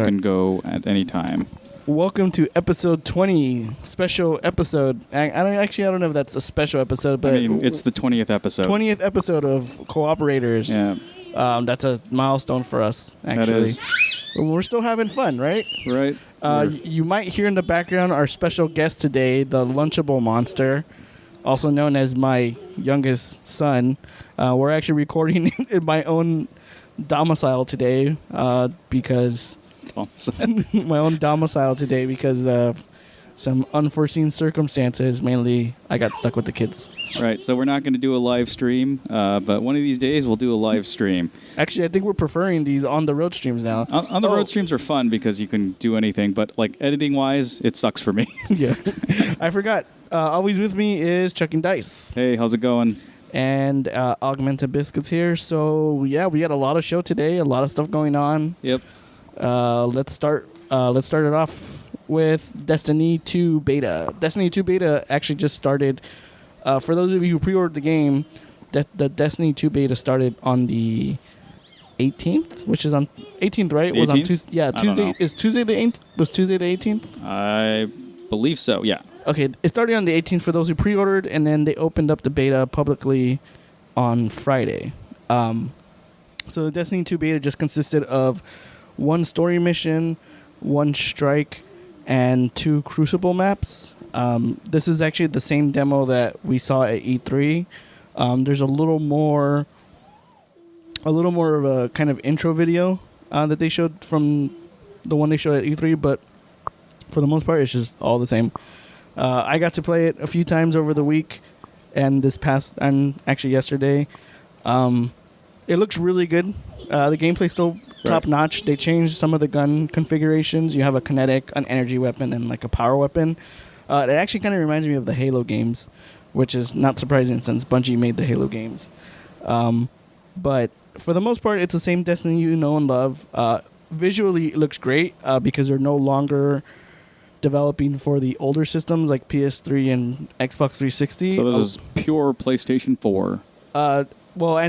you can go at any time. Welcome to episode 20, special episode. I don't know if that's a special episode, but I mean, it's the 20th episode. 20th episode of CoOperators. Yeah. That's a milestone for us, actually. That is. We're still having fun, right? Right. You might hear in the background our special guest today, the Lunchable Monster, also known as my youngest son. We're actually recording in my own domicile today because my own domicile today because of some unforeseen circumstances. Mainly, I got stuck with the kids. Right, so we're not going to do a live stream, but one of these days we'll do a live stream. Actually, I think we're preferring these on-the-road streams now. On the road streams are fun because you can do anything, but like editing-wise, it sucks for me. Yeah. I forgot. Always with me is Chucking Dice. Hey, how's it going? And Augmented Biscuits here. So, yeah, we got a lot of show today, a lot of stuff going on. Yep. Let's start it off with Destiny 2 Beta. Destiny 2 Beta actually just started. For those of you who pre-ordered the game, the Destiny 2 Beta started on the 18th, which is on 18th, right? 18th? Was on Tuesday. Yeah, Tuesday. Is Tuesday the 8th? Was Tuesday the 18th? I believe so, yeah. Okay, it started on the 18th for those who pre-ordered, and then they opened up the beta publicly on Friday. So the Destiny 2 beta just consisted of one story mission, one strike, and 2 Crucible maps. This is actually the same demo that we saw at E3. There's a little more of a kind of intro video that they showed from the one they showed at E3, but for the most part, it's just all the same. I got to play it a few times over the week and actually yesterday. It looks really good. The gameplay's still top notch. They changed some of the gun configurations. You have a kinetic, an energy weapon, and like a power weapon. It actually kind of reminds me of the Halo games, which is not surprising since Bungie made the Halo games. But for the most part, it's the same Destiny you know and love. Visually, it looks great because they're no longer developing for the older systems like PS3 and Xbox 360. So this is pure PlayStation 4. And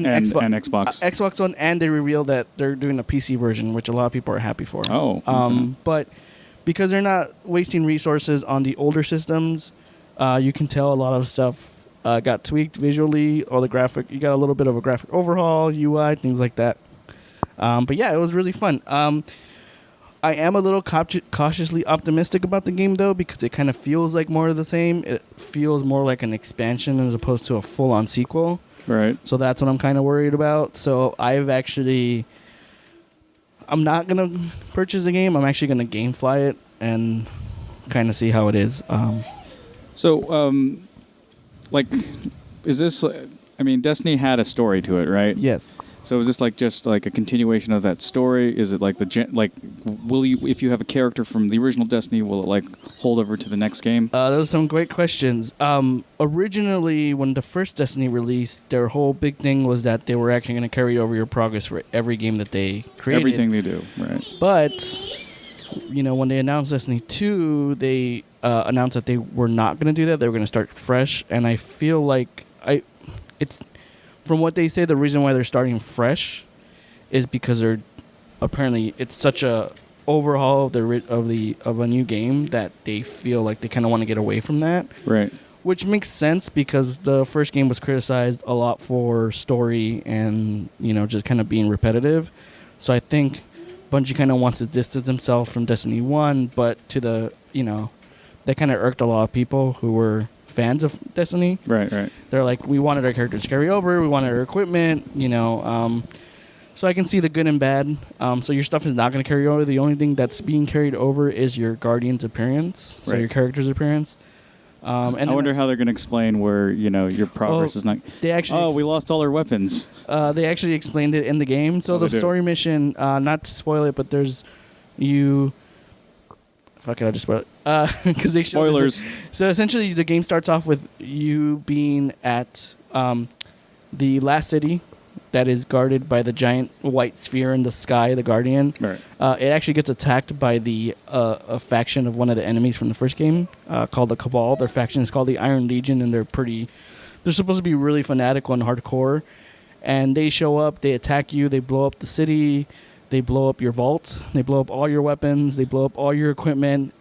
Xbox. Xbox One, and they revealed that they're doing a PC version, which a lot of people are happy for. Oh. Okay. But because they're not wasting resources on the older systems, you can tell a lot of stuff got tweaked visually, or the graphic. You got a little bit of a graphic overhaul, UI, things like that. But yeah, it was really fun. I am a little cautiously optimistic about the game, though, because it kind of feels like more of the same. It feels more like an expansion as opposed to a full-on sequel. Right. So that's what I'm kind of worried about. So I'm not going to purchase the game. I'm actually going to gamefly it and kind of see how it is. Is this... I mean, Destiny had a story to it, right? Yes. So is this just a continuation of that story? Is it will you, if you have a character from the original Destiny, will it hold over to the next game? Those are some great questions. Originally, when the first Destiny released, their whole big thing was that they were actually going to carry over your progress for every game that they created. Everything they do, right? But when they announced Destiny 2, they announced that they were not going to do that. They were going to start fresh, and I feel like it's. From what they say, the reason why they're starting fresh is because it's such a overhaul of a new game that they feel like they kind of want to get away from that. Right. Which makes sense because the first game was criticized a lot for story and just kind of being repetitive. So I think Bungie kind of wants to distance themselves from Destiny 1, but that kind of irked a lot of people who were fans of Destiny. Right. They're like, we wanted our characters to carry over, we wanted our equipment, so I can see the good and bad. So your stuff is not going to carry over. The only thing that's being carried over is your Guardian's appearance, so your character's appearance. And I wonder how they're going to explain where, your progress is not... we lost all our weapons. They actually explained it in the game. So the story mission, not to spoil it, but there's you... Fuck it, I just spoil it. Because they Spoilers. So essentially, the game starts off with you being at the last city that is guarded by the giant white sphere in the sky, the Guardian. Right. It actually gets attacked by a faction of one of the enemies from the first game called the Cabal. Their faction is called the Iron Legion, and they're supposed to be really fanatical and hardcore. And they show up, they attack you, they blow up the city. They blow up your vault. They blow up all your weapons. They blow up all your equipment.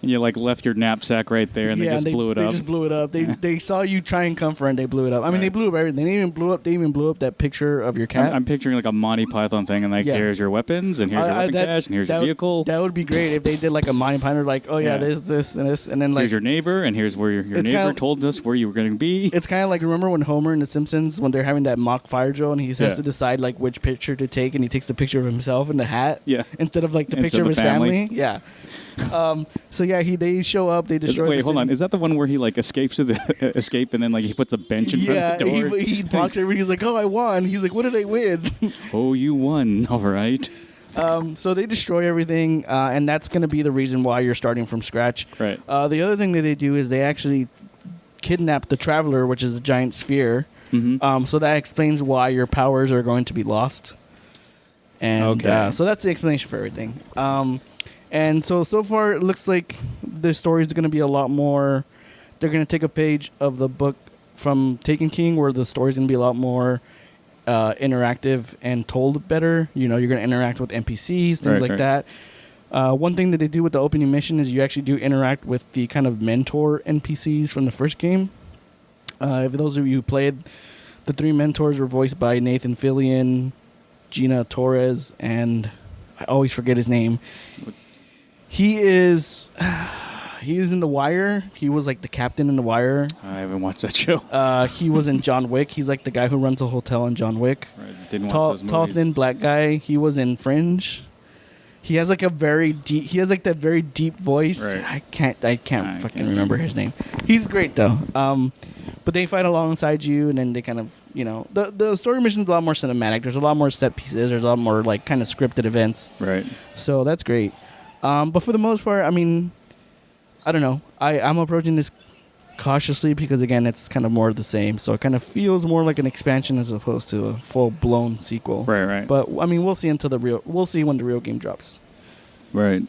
And you like left your knapsack right there, and they just blew it up. They just blew it up. They saw you try and comfort, and they blew it up. I mean, they blew up everything. They even blew up that picture of your cat. I'm picturing like a Monty Python thing, and like here's your weapons, and here's your weapon cache, and here's your vehicle. That would be great if they did like a Monty Python, like this, and then like here's your neighbor, and here's where your neighbor told us where you were going to be. It's kind of like, remember when Homer in The Simpsons, when they're having that mock fire drill, and he has to decide like which picture to take, and he takes the picture of himself in the hat, instead of like the picture of his family. Yeah. So they show up, they destroy. Wait, hold on. Is that the one where he like escapes to the escape, and then like he puts a bench in front of the door? Yeah, he blocks everything. He's like, "Oh, I won." He's like, "What did I win?" Oh, you won. All right. So they destroy everything, and that's going to be the reason why you're starting from scratch. Right. The other thing that they do is they actually kidnap the Traveler, which is a giant sphere. Mm-hmm. So that explains why your powers are going to be lost. And so that's the explanation for everything. And so far, it looks like the story is going to be a lot more. They're going to take a page of the book from Taken King, where the story is going to be a lot more interactive and told better. You know, you're going to interact with NPCs, things like that. One thing that they do with the opening mission is you actually do interact with the kind of mentor NPCs from the first game. For those of you who played, the 3 mentors were voiced by Nathan Fillion, Gina Torres, and I always forget his name. He is in The Wire. He was like the captain in The Wire. I haven't watched that show. He was in John Wick. He's like the guy who runs a hotel in John Wick. Right. Didn't watch those movies. Tall, thin, black guy. He was in Fringe. He has like a very deep. He has like that very deep voice. Right. I can't fucking remember his name. He's great though. But they fight alongside you, and then they kind of, the story mission's a lot more cinematic. There's a lot more set pieces. There's a lot more like kind of scripted events. Right. So that's great. But for the most part, I mean, I don't know. I'm approaching this cautiously because, again, it's kind of more of the same. So it kind of feels more like an expansion as opposed to a full-blown sequel. Right. But, I mean, we'll see we'll see when the real game drops. Right.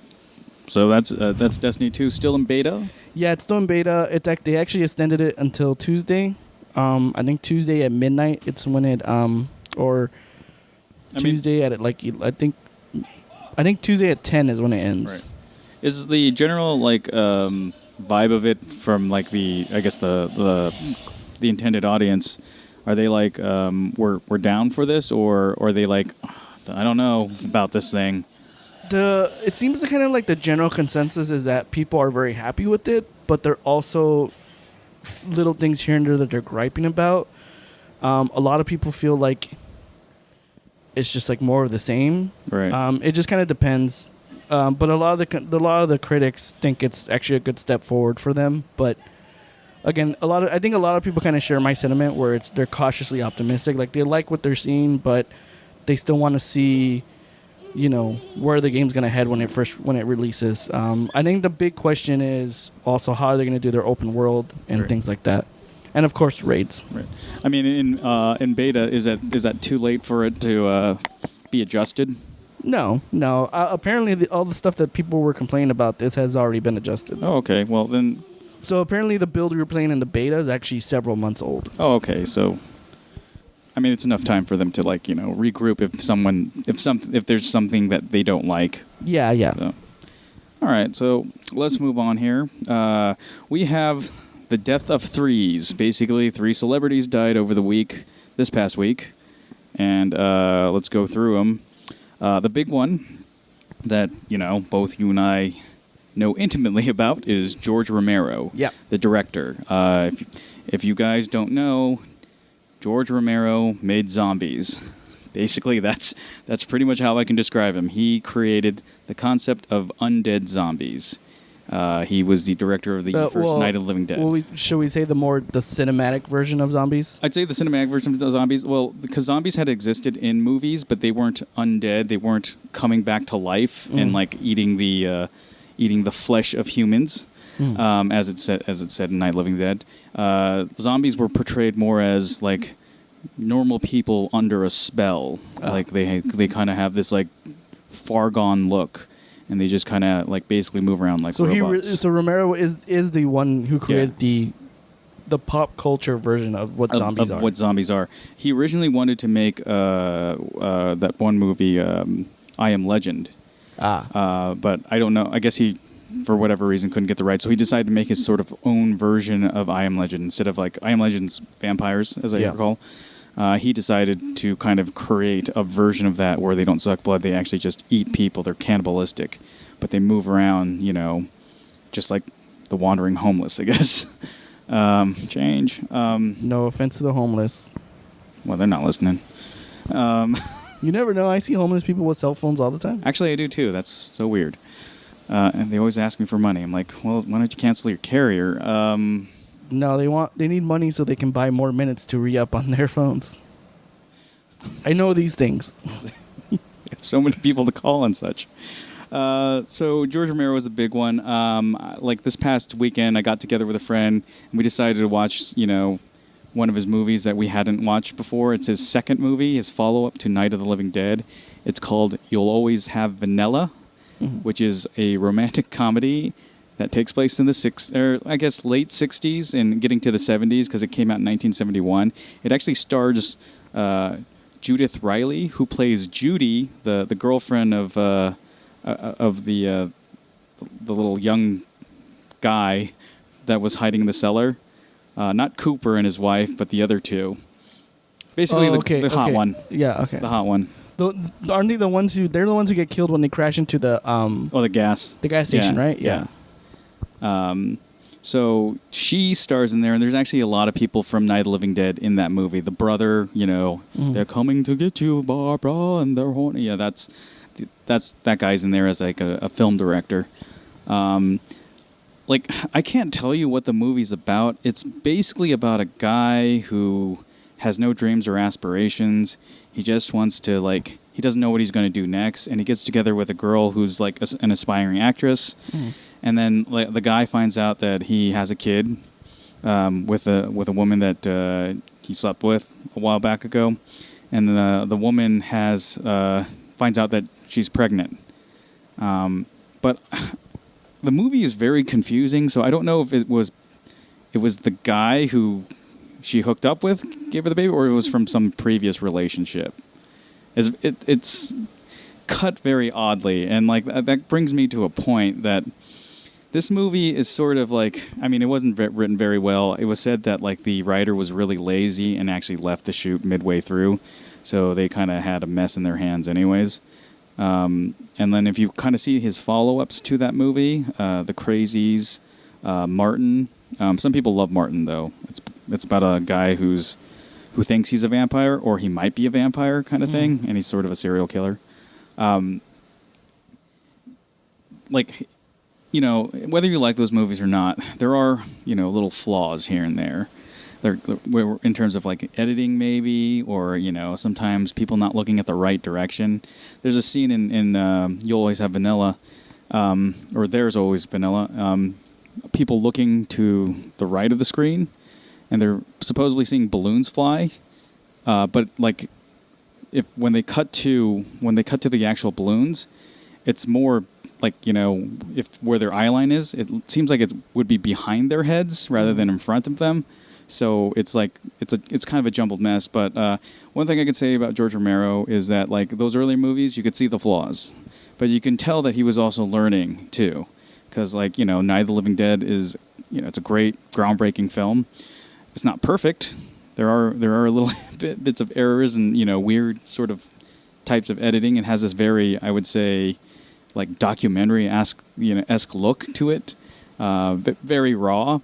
So that's Destiny 2 still in beta? Yeah, it's still in beta. They actually extended it until Tuesday. I think Tuesday at midnight. It's when it Tuesday at like I think Tuesday at 10 is when it ends. Right. Is the general like vibe of it from like the intended audience? Are they like we're down for this, or are they like I don't know about this thing? It seems to kind of like the general consensus is that people are very happy with it, but there are also little things here and there that they're griping about. A lot of people feel like it's just like more of the same. Right. It just kind of depends. But a lot of the critics think it's actually a good step forward for them. But again, I think a lot of people kind of share my sentiment where they're cautiously optimistic. Like they like what they're seeing, but they still want to see, where the game's gonna head when it releases. I think the big question is also how are they gonna do their open world and things like that. And of course, raids. Right. I mean, in beta, is that too late for it to be adjusted? No. Apparently, all the stuff that people were complaining about this has already been adjusted. Oh, okay. Well, then. So apparently, the build we were playing in the beta is actually several months old. Oh, okay. So, I mean, it's enough time for them to regroup if there's something that they don't like. Yeah. So. All right. So let's move on here. We have the death of threes. Basically, 3 celebrities died over this past week, and let's go through them. The big one that both you and I know intimately about is George Romero, the director. If you guys don't know, George Romero made zombies. Basically, that's pretty much how I can describe him. He created the concept of undead zombies. He was the director of the first Night of the Living Dead. Should we say the cinematic version of zombies? I'd say the cinematic version of zombies. Well, because zombies had existed in movies, but they weren't undead. They weren't coming back to life and eating the flesh of humans, as it said in Night of the Living Dead. Zombies were portrayed more as like normal people under a spell. Like they kind of have this like far gone look. And they just kind of like basically move around like robots. So Romero is the one who created the pop culture version of what zombies are. What zombies are. He originally wanted to make that one movie, I Am Legend. But I don't know. I guess he, for whatever reason, couldn't get the rights. So he decided to make his sort of own version of I Am Legend instead of like I Am Legend's vampires, as I recall. He decided to kind of create a version of that where they don't suck blood. They actually just eat people. They're cannibalistic, but they move around, just like the wandering homeless, I guess. Change. No offense to the homeless. Well, they're not listening. You never know. I see homeless people with cell phones all the time. Actually, I do too. That's so weird. And they always ask me for money. I'm like, well, why don't you cancel your carrier? No, they need money so they can buy more minutes to re-up on their phones. I know these things. We have so many people to call and such. So George Romero was a big one. Like this past weekend, I got together with a friend and we decided to watch, one of his movies that we hadn't watched before. It's his second movie, his follow-up to Night of the Living Dead. It's called You'll Always Have Vanilla, which is a romantic comedy that takes place in the late 60s and getting to the 70s because it came out in 1971. It actually stars Judith Riley, who plays Judy, the girlfriend of the little young guy that was hiding in the cellar. Not Cooper and his wife, but the other two. Basically, the hot one. Yeah, okay. The hot one. Aren't they the ones who? They're the ones who get killed when they crash into the the gas. The gas station, right? Yeah. So she stars in there, and there's actually a lot of people from Night of the Living Dead in that movie. The brother, they're coming to get you, Barbara, and they're horny. Yeah, that's that guy's in there as like a film director. I can't tell you what the movie's about. It's basically about a guy who has no dreams or aspirations. He just wants to, he doesn't know what he's going to do next, and he gets together with a girl who's, an aspiring actress. And then the guy finds out that he has a kid with a woman that he slept with a while back ago. And the woman finds out that she's pregnant. But the movie is very confusing, so I don't know if it was the guy who she hooked up with gave her the baby, or it was from some previous relationship. It's cut very oddly, and that brings me to a point that this movie is sort of it wasn't written very well. It was said that the writer was really lazy and actually left the shoot midway through, so they kind of had a mess in their hands anyways. And then if you kind of see his follow-ups to that movie, The Crazies, Martin. Some people love Martin, though. It's about a guy who thinks he's a vampire, or he might be a vampire kind of thing, and he's sort of a serial killer. Whether you like those movies or not, there are, little flaws here and there. They're in terms of editing maybe, or sometimes people not looking at the right direction. There's a scene in You'll Always Have Vanilla, or There's Always Vanilla. People looking to the right of the screen, and they're supposedly seeing balloons fly. But when they cut to the actual balloons, it's more if where their eye line is, it seems like it would be behind their heads rather than in front of them. So it's kind of a jumbled mess. But one thing I could say about George Romero is that those early movies, you could see the flaws, but you can tell that he was also learning too, because Night of the Living Dead is it's a great groundbreaking film. It's not perfect. There are little bits of errors and weird sort of types of editing. It has this very, I would say, documentary-esque look to it, very raw.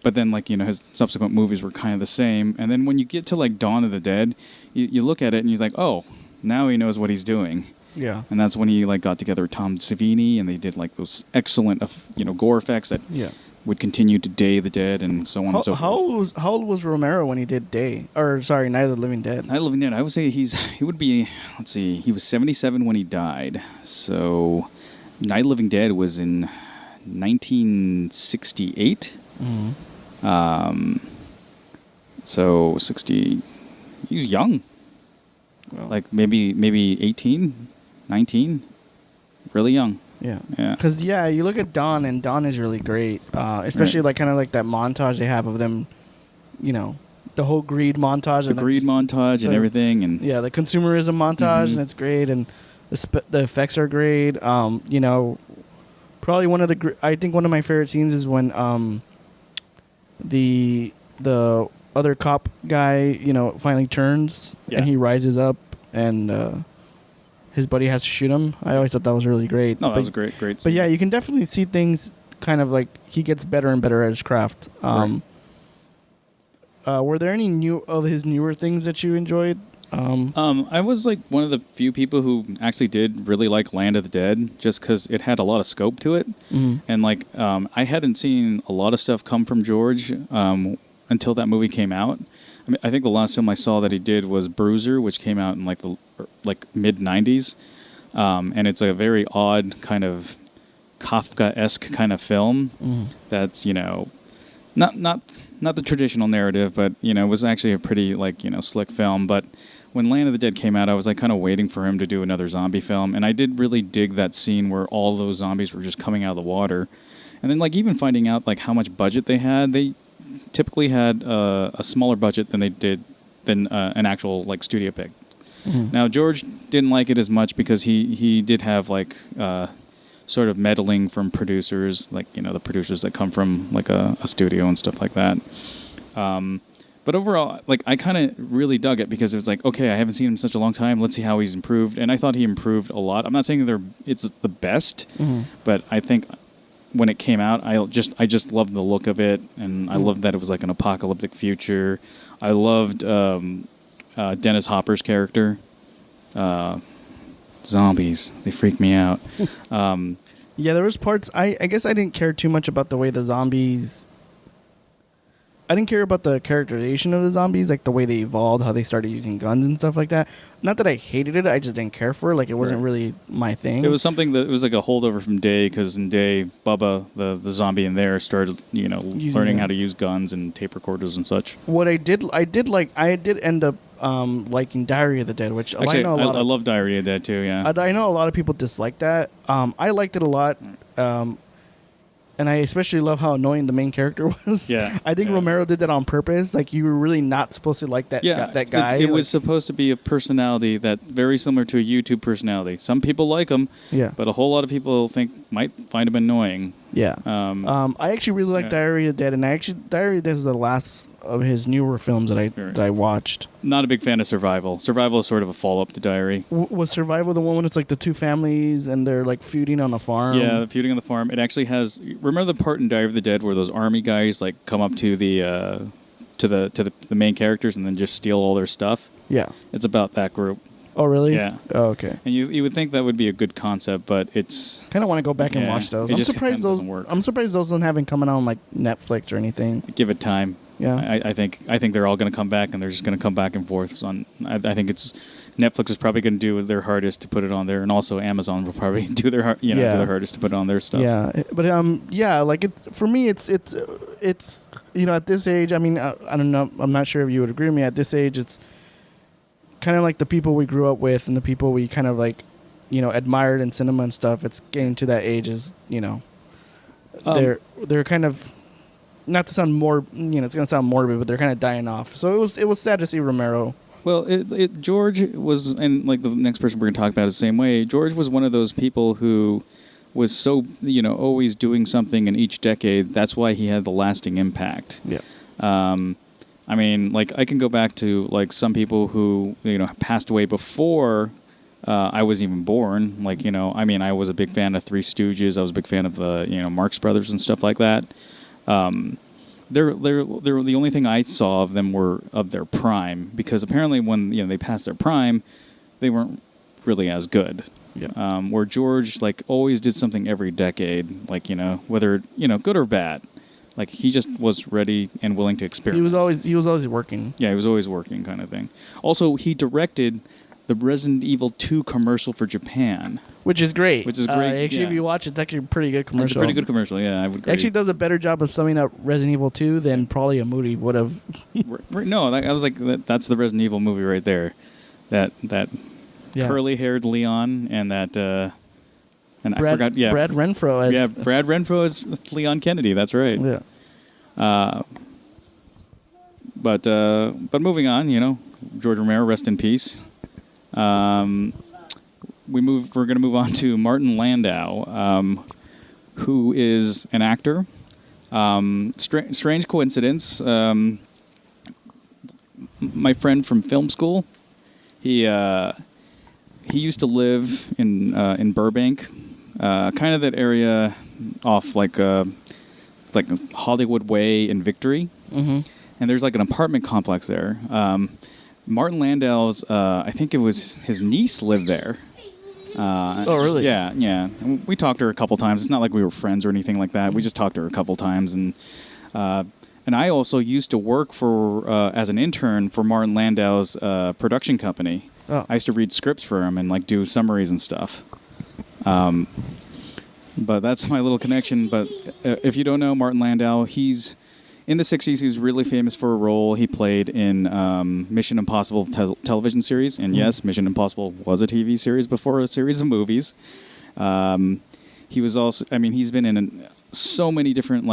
But then, his subsequent movies were kind of the same. And then when you get to, Dawn of the Dead, you look at it and he's like, oh, now he knows what he's doing. Yeah. And that's when he, got together with Tom Savini, and they did, those excellent, gore effects that would continue to Day of the Dead and so on and so forth. How old was Romero when he did Night of the Living Dead? Night of the Living Dead, I would say he was 77 when he died. So Night of the Living Dead was in 1968. So 60, he was young. Well, maybe 18, 19, really young. Yeah. Yeah. Because you look at Dawn, and Dawn is really great. Especially like kind of like that montage they have of them, the whole greed montage. The greed montage and everything, and yeah, the consumerism montage, and it's great, and the effects are great. Probably I think one of my favorite scenes is when the other cop guy, finally turns and he rises up and his buddy has to shoot him. I always thought that was really great. No, that was a great scene. But yeah, you can definitely see things kind of like he gets better and better at his craft. Right. Were there any his newer things that you enjoyed? I was like one of the few people who actually did really like Land of the Dead, just because it had a lot of scope to it, and like I hadn't seen a lot of stuff come from George until that movie came out. I mean, I think the last film I saw that he did was Bruiser, which came out in like the mid '90s, and it's a very odd kind of Kafka-esque kind of film. That's not the traditional narrative, but it was actually a pretty slick film. But when Land of the Dead came out, I was like kind of waiting for him to do another zombie film, and I did really dig that scene where all those zombies were just coming out of the water, and then like even finding out like how much budget they had. They typically had a smaller budget than an actual like studio pick. Now George didn't like it as much because he did have like sort of meddling from producers, like the producers that come from like a studio and stuff like that. But overall, like I kind of really dug it because it was like, okay, I haven't seen him in such a long time. Let's see how he's improved, and I thought he improved a lot. I'm not saying it's the best, but I think when it came out, I just loved the look of it, and I loved that it was like an apocalyptic future. I loved Dennis Hopper's character. Zombies, they freak me out. Yeah, there was parts. I guess I didn't care too much about the way the zombies. I didn't care about the characterization of the zombies, like the way they evolved, how they started using guns and stuff like that. Not that I hated it, I just didn't care for it. Like it wasn't really my thing. It was something that it was like a holdover from Day, because in Day, Bubba, the zombie in there, started learning how to use guns and tape recorders and such. What I did end up liking Diary of the Dead, which actually, I love Diary of the Dead too. Yeah, I know a lot of people dislike that. I liked it a lot. And I especially love how annoying the main character was. Yeah, I think Romero did that on purpose. Like, you were really not supposed to like that guy. It was supposed to be a personality that very similar to a YouTube personality. Some people like him, but a whole lot of people might find him annoying. Yeah. I actually really like Diary of the Dead, and Diary of the Dead was the last of his newer films that I watched. Not a big fan of Survival. Survival is sort of a follow-up to Diary. Was Survival the one when it's like the two families and they're like feuding on a farm? Yeah, feuding on the farm. It actually has. Remember the part in Diary of the Dead where those army guys like come up to the main characters and then just steal all their stuff? Yeah, it's about that group. Oh, really? Yeah. Oh, okay. And you would think that would be a good concept, but it's kind of want to go back and watch those. I'm surprised those don't haven't come out on like Netflix or anything. Give it time. Yeah. I think they're all going to come back, and they're just going to come back and forth. I think Netflix is probably going to do their hardest to put it on there, and also Amazon will probably do their hardest to put it on their stuff. Yeah, but like for me, it's at this age. I mean, I don't know. I'm not sure if you would agree with me. At this age, it's kind of like the people we grew up with and the people we kind of like, admired in cinema and stuff. It's getting to that age they're kind of, not to sound more, it's going to sound morbid, but they're kind of dying off. So it was sad to see Romero. Well, George was, and like the next person we're going to talk about is the same way. George was one of those people who was so, always doing something in each decade. That's why he had the lasting impact. Yeah. I mean, like, I can go back to, like, some people who, passed away before I was even born. Like, I was a big fan of Three Stooges. I was a big fan of the, Marx Brothers and stuff like that. They're the only thing I saw of them were of their prime, because apparently when, they passed their prime, they weren't really as good. Yeah. Where George, like, always did something every decade, like, whether, good or bad. Like, he just was ready and willing to experiment. He was always working. Yeah, he was always working, kind of thing. Also, he directed the Resident Evil 2 commercial for Japan. Which is great. Actually, if you watch it, it's actually a pretty good commercial. It's a pretty good commercial, yeah, I would agree. It actually does a better job of summing up Resident Evil 2 than probably a movie would have. No, I was like, that's the Resident Evil movie right there. That curly-haired Leon and that And I forgot. Yeah, Brad Renfro as Brad Renfro is Leon Kennedy. That's right. yeah. But moving on, George Romero, rest in peace. We're going to move on to Martin Landau, who is an actor. Strange coincidence. My friend from film school, he used to live in Burbank, kind of that area off like Hollywood Way and Victory. Mm-hmm. And there's like an apartment complex there. Martin Landau's, I think it was his niece lived there. Oh, really? Yeah, yeah. And we talked to her a couple times. It's not like we were friends or anything like that. We just talked to her a couple times. And I also used to work for as an intern for Martin Landau's production company. Oh. I used to read scripts for him and like do summaries and stuff. But that's my little connection. But if you don't know Martin Landau, he's in the 60s. He was really famous for a role he played in Mission Impossible television series. And yes, Mission Impossible was a TV series before a series of movies. He was also, he's been in so many different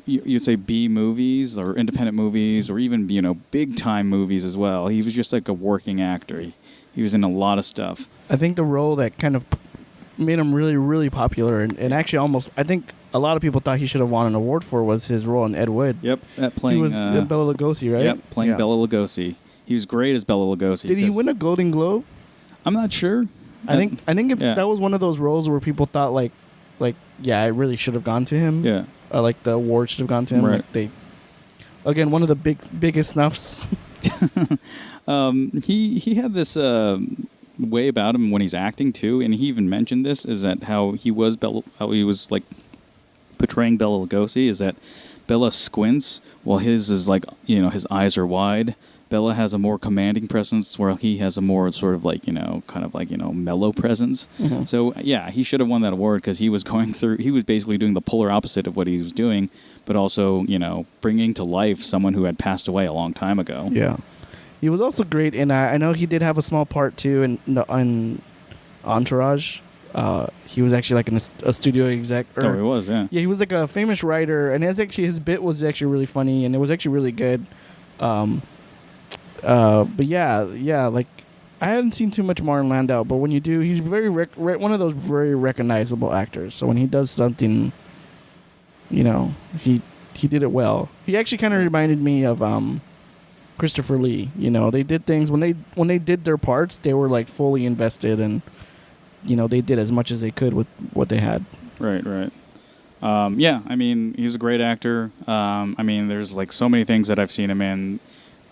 you'd say B movies or independent movies or even big time movies as well. He was just like a working actor. He was in a lot of stuff. I think the role that kind of made him really, really popular and actually almost, I think a lot of people thought he should have won an award for was his role in Ed Wood. Yep, playing. He was Bela Lugosi, right? Yep, playing Bela Lugosi. He was great as Bela Lugosi. Did he win a Golden Globe? I'm not sure. I think that was one of those roles where people thought it really should have gone to him. Yeah, like the award should have gone to him. Right. Again, one of the biggest snuffs. He had this way about him when he's acting too, and he even mentioned this is that how he was like portraying Bela Lugosi is that Bela squints while his is like his eyes are wide. Bela has a more commanding presence, where he has a more sort of mellow presence. Mm-hmm. So yeah, he should have won that award because he was basically doing the polar opposite of what he was doing, but also bringing to life someone who had passed away a long time ago. Yeah, he was also great, and I know he did have a small part too in Entourage. He was actually like a studio exec. He was, yeah. Yeah, he was like a famous writer, and his bit was actually really funny, and it was actually really good. But yeah, like I hadn't seen too much Martin Landau, but when you do, he's very one of those very recognizable actors. So when he does something, he did it well. He actually kind of reminded me of Christopher Lee. They did things when they did their parts, they were like fully invested, and they did as much as they could with what they had. Right. Yeah, he's a great actor. There's like so many things that I've seen him in,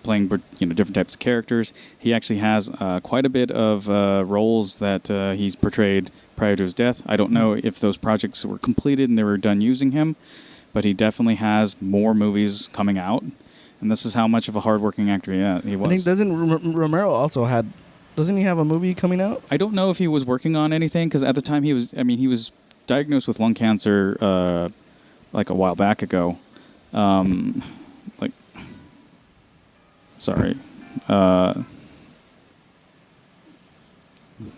playing different types of characters. He actually has quite a bit of roles that he's portrayed prior to his death. I don't know if those projects were completed and they were done using him, but he definitely has more movies coming out, and this is how much of a hardworking actor he was. I think Romero also doesn't he have a movie coming out? I don't know if he was working on anything because at the time he was diagnosed with lung cancer like a while back ago. Sorry.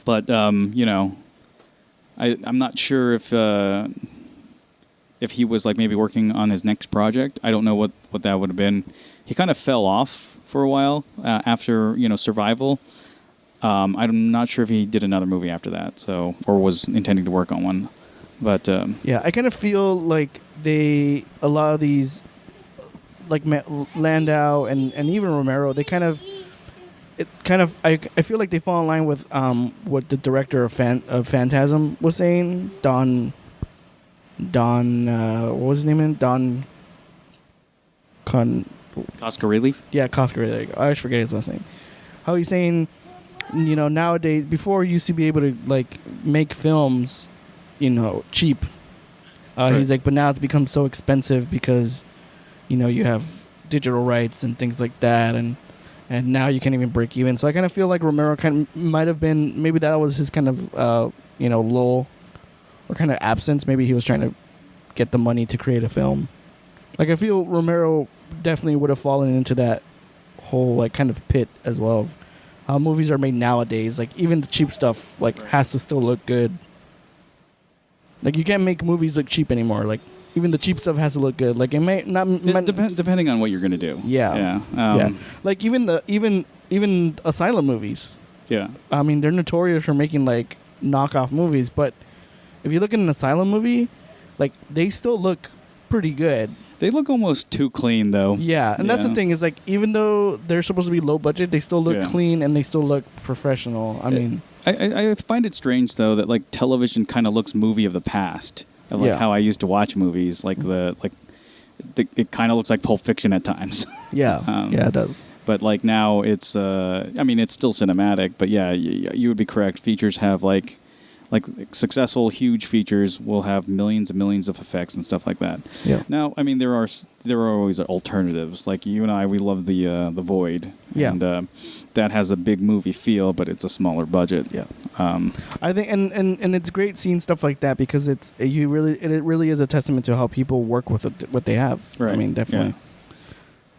But I'm not sure if he was like maybe working on his next project. I don't know what that would have been. He kind of fell off for a while after Survival. I'm not sure if he did another movie after that, or was intending to work on one. But yeah, I kind of feel like a lot of these, like Landau and even Romero, I feel like they fall in line with what the director of Phantasm was saying. Don, what was his name again? Don Coscarelli? Yeah, Coscarelli. There you go. I always forget his last name. How he's saying, nowadays, before you used to be able to like make films, cheap. Right. He's like, but now it's become so expensive because you have digital rights and things like that, and now you can't even break even. So I kind of feel like Romero might have been, maybe that was his kind of, lull or kind of absence. Maybe he was trying to get the money to create a film. Like, I feel Romero definitely would have fallen into that whole, like, kind of pit as well of how movies are made nowadays. Like, even the cheap stuff, like, has to still look good. Like you can't make movies look cheap anymore. Like even the cheap stuff has to look good. Like it may not. Depending on what you're gonna do. Yeah. Yeah. Like even Asylum movies. Yeah. I mean, they're notorious for making like knockoff movies, but if you look at an Asylum movie, like they still look pretty good. They look almost too clean, though. Yeah, and that's the thing is like even though they're supposed to be low budget, they still look clean and they still look professional. I mean, I find it strange though that like television kind of looks movie of the past, of like how I used to watch movies. Like it kind of looks like Pulp Fiction at times. Yeah, yeah, it does. But like now it's, I mean, it's still cinematic. But yeah, you would be correct. Features have like successful huge features will have millions and millions of effects and stuff like that. Yeah. Now, I mean, there are always alternatives. Like you and I, we love the Void. Yeah. And that has a big movie feel, but it's a smaller budget. Yeah. I think and it's great seeing stuff like that because it really is a testament to how people work with what they have. Right. I mean, definitely.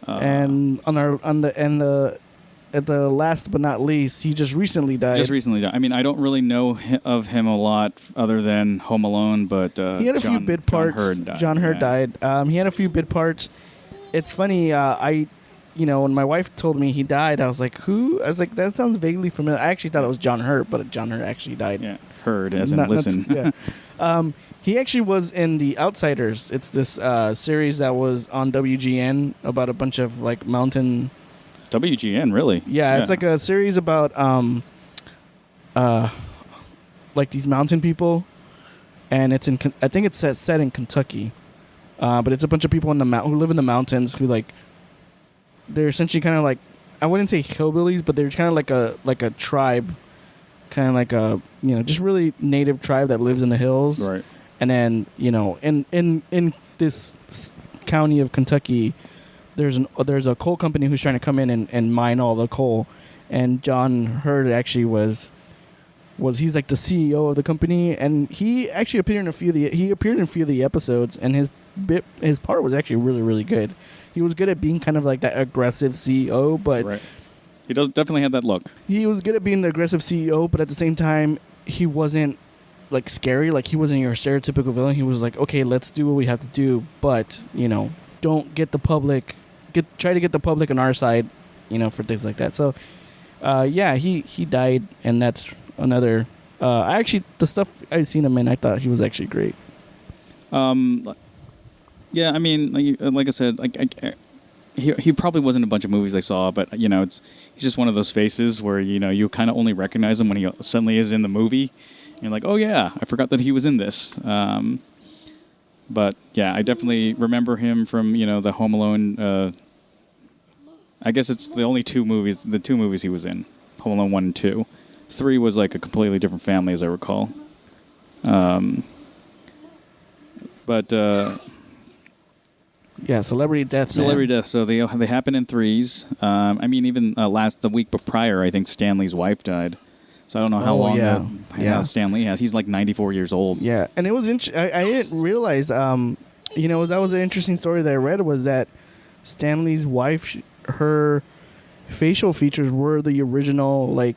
Yeah. And at the last but not least, he just recently died. I mean, I don't really know of him a lot other than Home Alone, but he had a few bit parts. John Hurt died. He had a few bit parts. It's funny. When my wife told me he died, I was like, "Who?" I was like, "That sounds vaguely familiar." I actually thought it was John Hurt, but John Hurt actually died. Yeah, Heard as in listen. Yeah. He actually was in The Outsiders. It's this series that was on WGN about a bunch of like mountain. WGN, really? Yeah, it's like a series about like these mountain people, and it's in. I think it's set in Kentucky, but it's a bunch of people in the who live in the mountains who like. They're essentially kind of like, I wouldn't say hillbillies, but they're kind of like a tribe, kind of like a just really native tribe that lives in the hills. Right. And then in this county of Kentucky, there's a coal company who's trying to come in and mine all the coal, and John Hurt actually was he's like the CEO of the company, and he actually appeared in a few of the episodes, and his part was actually really, really good. He was good at being kind of like that aggressive CEO, but right. He definitely had that look. He was good at being the aggressive CEO, but at the same time, he wasn't like scary. Like he wasn't your stereotypical villain. He was like, okay, let's do what we have to do, but don't get the public. Try to get the public on our side, for things like that. So, he died, and that's another. The stuff I've seen him in, I thought he was actually great. Yeah, I mean, like I said, he probably wasn't a bunch of movies I saw, but he's just one of those faces where you kind of only recognize him when he suddenly is in the movie. And you're like, oh yeah, I forgot that he was in this. But yeah, I definitely remember him from the Home Alone. I guess it's the two movies he was in, Home Alone 1 and 2. 3 was like a completely different family, as I recall. Yeah, celebrity death. So they happen in threes. I mean, even the week prior, I think Stanley's wife died. So I don't know how long Stanley has. He's like 94 years old. Yeah, and it was I didn't realize. That was an interesting story that I read was that Stanley's wife, her facial features were the original like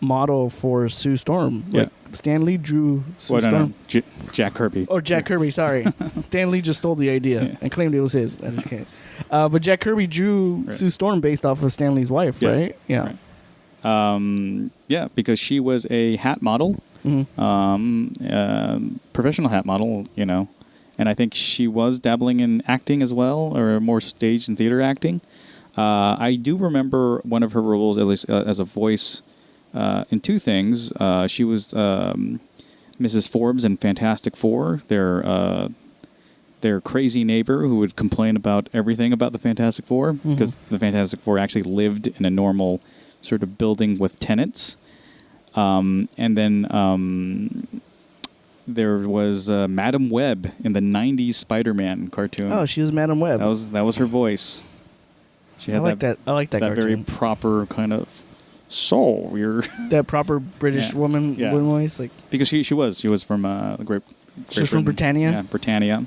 model for Sue Storm. Like, Stan Lee drew Sue Storm. No. Jack Kirby. Oh, Jack Kirby, sorry. Stan Lee just stole the idea and claimed it was his. I just can't. But Jack Kirby drew Sue Storm based off of Stan Lee's wife, right? Yeah. Right. Because she was a hat model, professional hat model, and I think she was dabbling in acting as well, or more stage and theater acting. I do remember one of her roles, at least as a voice, in two things. She was Mrs. Forbes in Fantastic Four, their crazy neighbor who would complain about everything about the Fantastic Four, because the Fantastic Four actually lived in a normal sort of building with tenants. And then there was Madam Web in the 90s Spider-Man cartoon. Oh, she was Madam Web. That was her voice. She had I like that cartoon. Very proper kind of you're that proper British woman voice, like, because she was from Great she was from Britannia. Yeah, Britannia.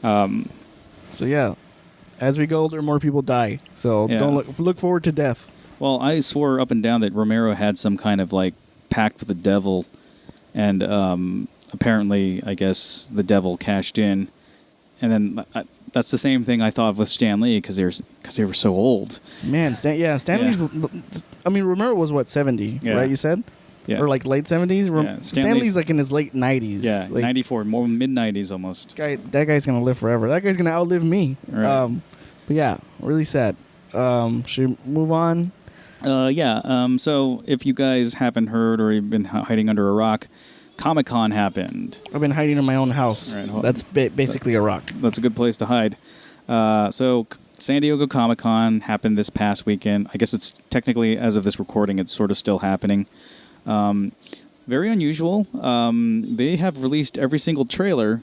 So yeah, as we go older, more people die. So don't look forward to death. Well, I swore up and down that Romero had some kind of like pact with the devil, and apparently, I guess the devil cashed in, and then that's the same thing I thought with Stan Lee because they were so old. Man, Stan Lee's. I mean, Romero was what 70, right? You said, or like late 70s. Stan Lee's like in his late 90s. Yeah, like 94, more mid 90s almost. That guy's gonna live forever. That guy's gonna outlive me. Right. But yeah, really sad. Should we move on? So if you guys haven't heard or you've been hiding under a rock, Comic-Con happened. I've been hiding in my own house. Right, that's basically a rock. That's a good place to hide. So San Diego Comic-Con happened this past weekend. I guess it's technically, as of this recording, it's sort of still happening. Very unusual. They have released every single trailer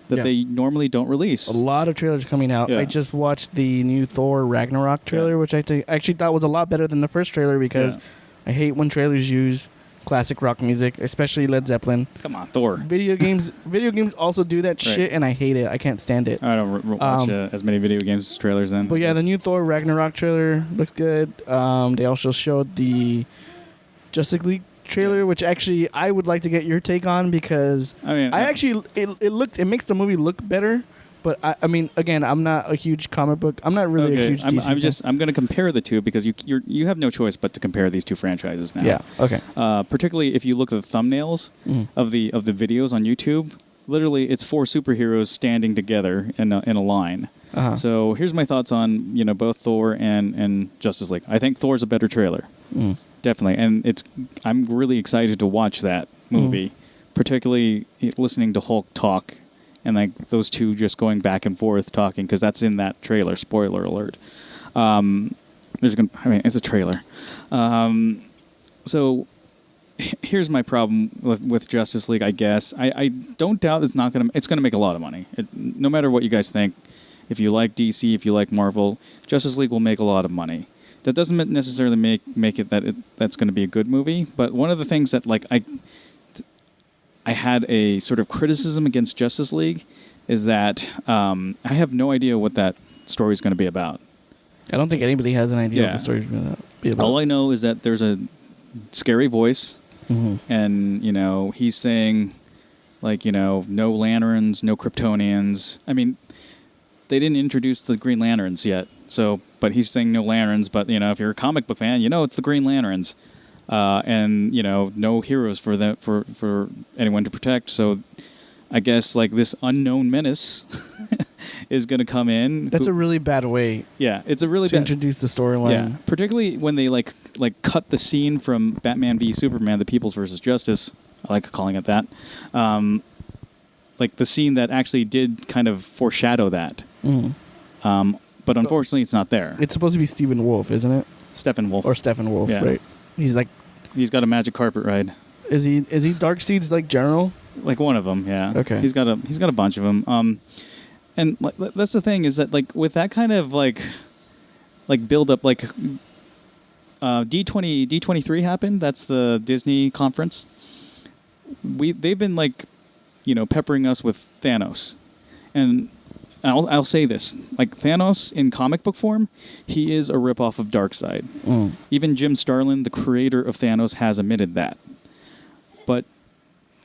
that they normally don't release. A lot of trailers coming out. Yeah. I just watched the new Thor Ragnarok trailer, which I actually thought was a lot better than the first trailer because I hate when trailers use classic rock music, especially Led Zeppelin. Come on, Thor. Video games also do that shit, and I hate it. I can't stand it. I don't watch as many video games trailers then. But yeah, the new Thor Ragnarok trailer looks good. They also showed the Justice League trailer, which actually I would like to get your take on because it makes the movie look better. But I mean, again, I'm not a huge comic book. I'm not really a huge DC I'm going to compare the two because you have no choice but to compare these two franchises now. Yeah. Okay. Particularly if you look at the thumbnails of the videos on YouTube, literally it's 4 superheroes standing together in a line. Uh-huh. So here's my thoughts on both Thor and Justice League. I think Thor's a better trailer. Definitely, and I'm really excited to watch that movie, particularly listening to Hulk talk and like those two just going back and forth talking because that's in that trailer. Spoiler alert. It's a trailer. So here's my problem with Justice League. I guess I don't doubt it's gonna make a lot of money. No matter what you guys think, if you like DC, if you like Marvel, Justice League will make a lot of money. That doesn't necessarily make it that's going to be a good movie. But one of the things that I had a sort of criticism against Justice League is that I have no idea what that story is going to be about. I don't think anybody has an idea what the story is going to be about. All I know is that there's a scary voice, and he's saying no Lanterns, no Kryptonians. I mean, they didn't introduce the Green Lanterns yet. So, but he's saying no Lanterns. But if you're a comic book fan, it's the Green Lanterns, and no heroes for anyone to protect. So, I guess this unknown menace is going to come in. That's a really bad way. Yeah, it's a really to introduce the storyline. Yeah, particularly when they cut the scene from Batman v Superman: The People's versus Justice. I like calling it that. The scene that actually did kind of foreshadow that. But unfortunately, it's not there. It's supposed to be Stephen Wolf, isn't it? Steppenwolf. Or Steppenwolf, right? He's got a magic carpet ride. Is he Darkseid's general? One of them, yeah. Okay. He's got a bunch of them. And that's the thing is that with that kind of build up D23 happened. That's the Disney conference. They've been peppering us with Thanos, and I'll say this: Thanos in comic book form, he is a ripoff of Darkseid. Even Jim Starlin, the creator of Thanos, has admitted that. But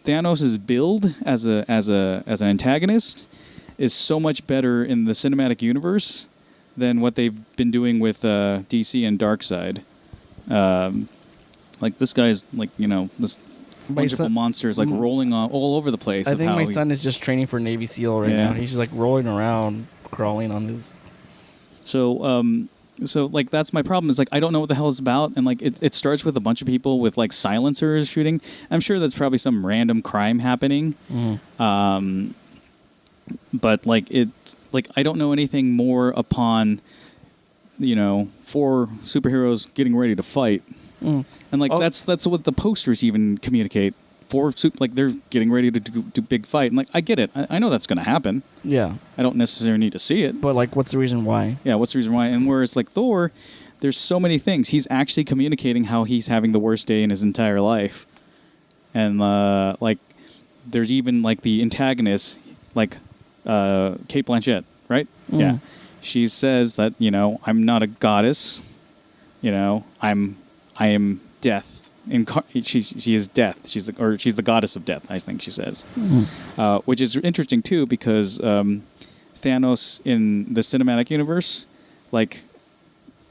Thanos' build as an antagonist is so much better in the cinematic universe than what they've been doing with DC and Darkseid. This guy's this wonderful monsters rolling all over the place. I think my son is just training for Navy SEAL right now. He's just rolling around, crawling on his. So that's my problem. Is I don't know what the hell it's about, and it starts with a bunch of people with silencers shooting. I'm sure that's probably some random crime happening. But it's I don't know anything more upon 4 superheroes getting ready to fight. And that's what the posters even communicate. 4 they're getting ready to do big fight. And I get it. I know that's going to happen. Yeah. I don't necessarily need to see it. But what's the reason why? Yeah, what's the reason why? And whereas Thor, there's so many things. He's actually communicating how he's having the worst day in his entire life. And there's even the antagonist, Kate Blanchett, right? Yeah. She says that, I'm not a goddess. I am death. she is death. She's the goddess of death, I think she says. Which is interesting too, because Thanos in the cinematic universe, like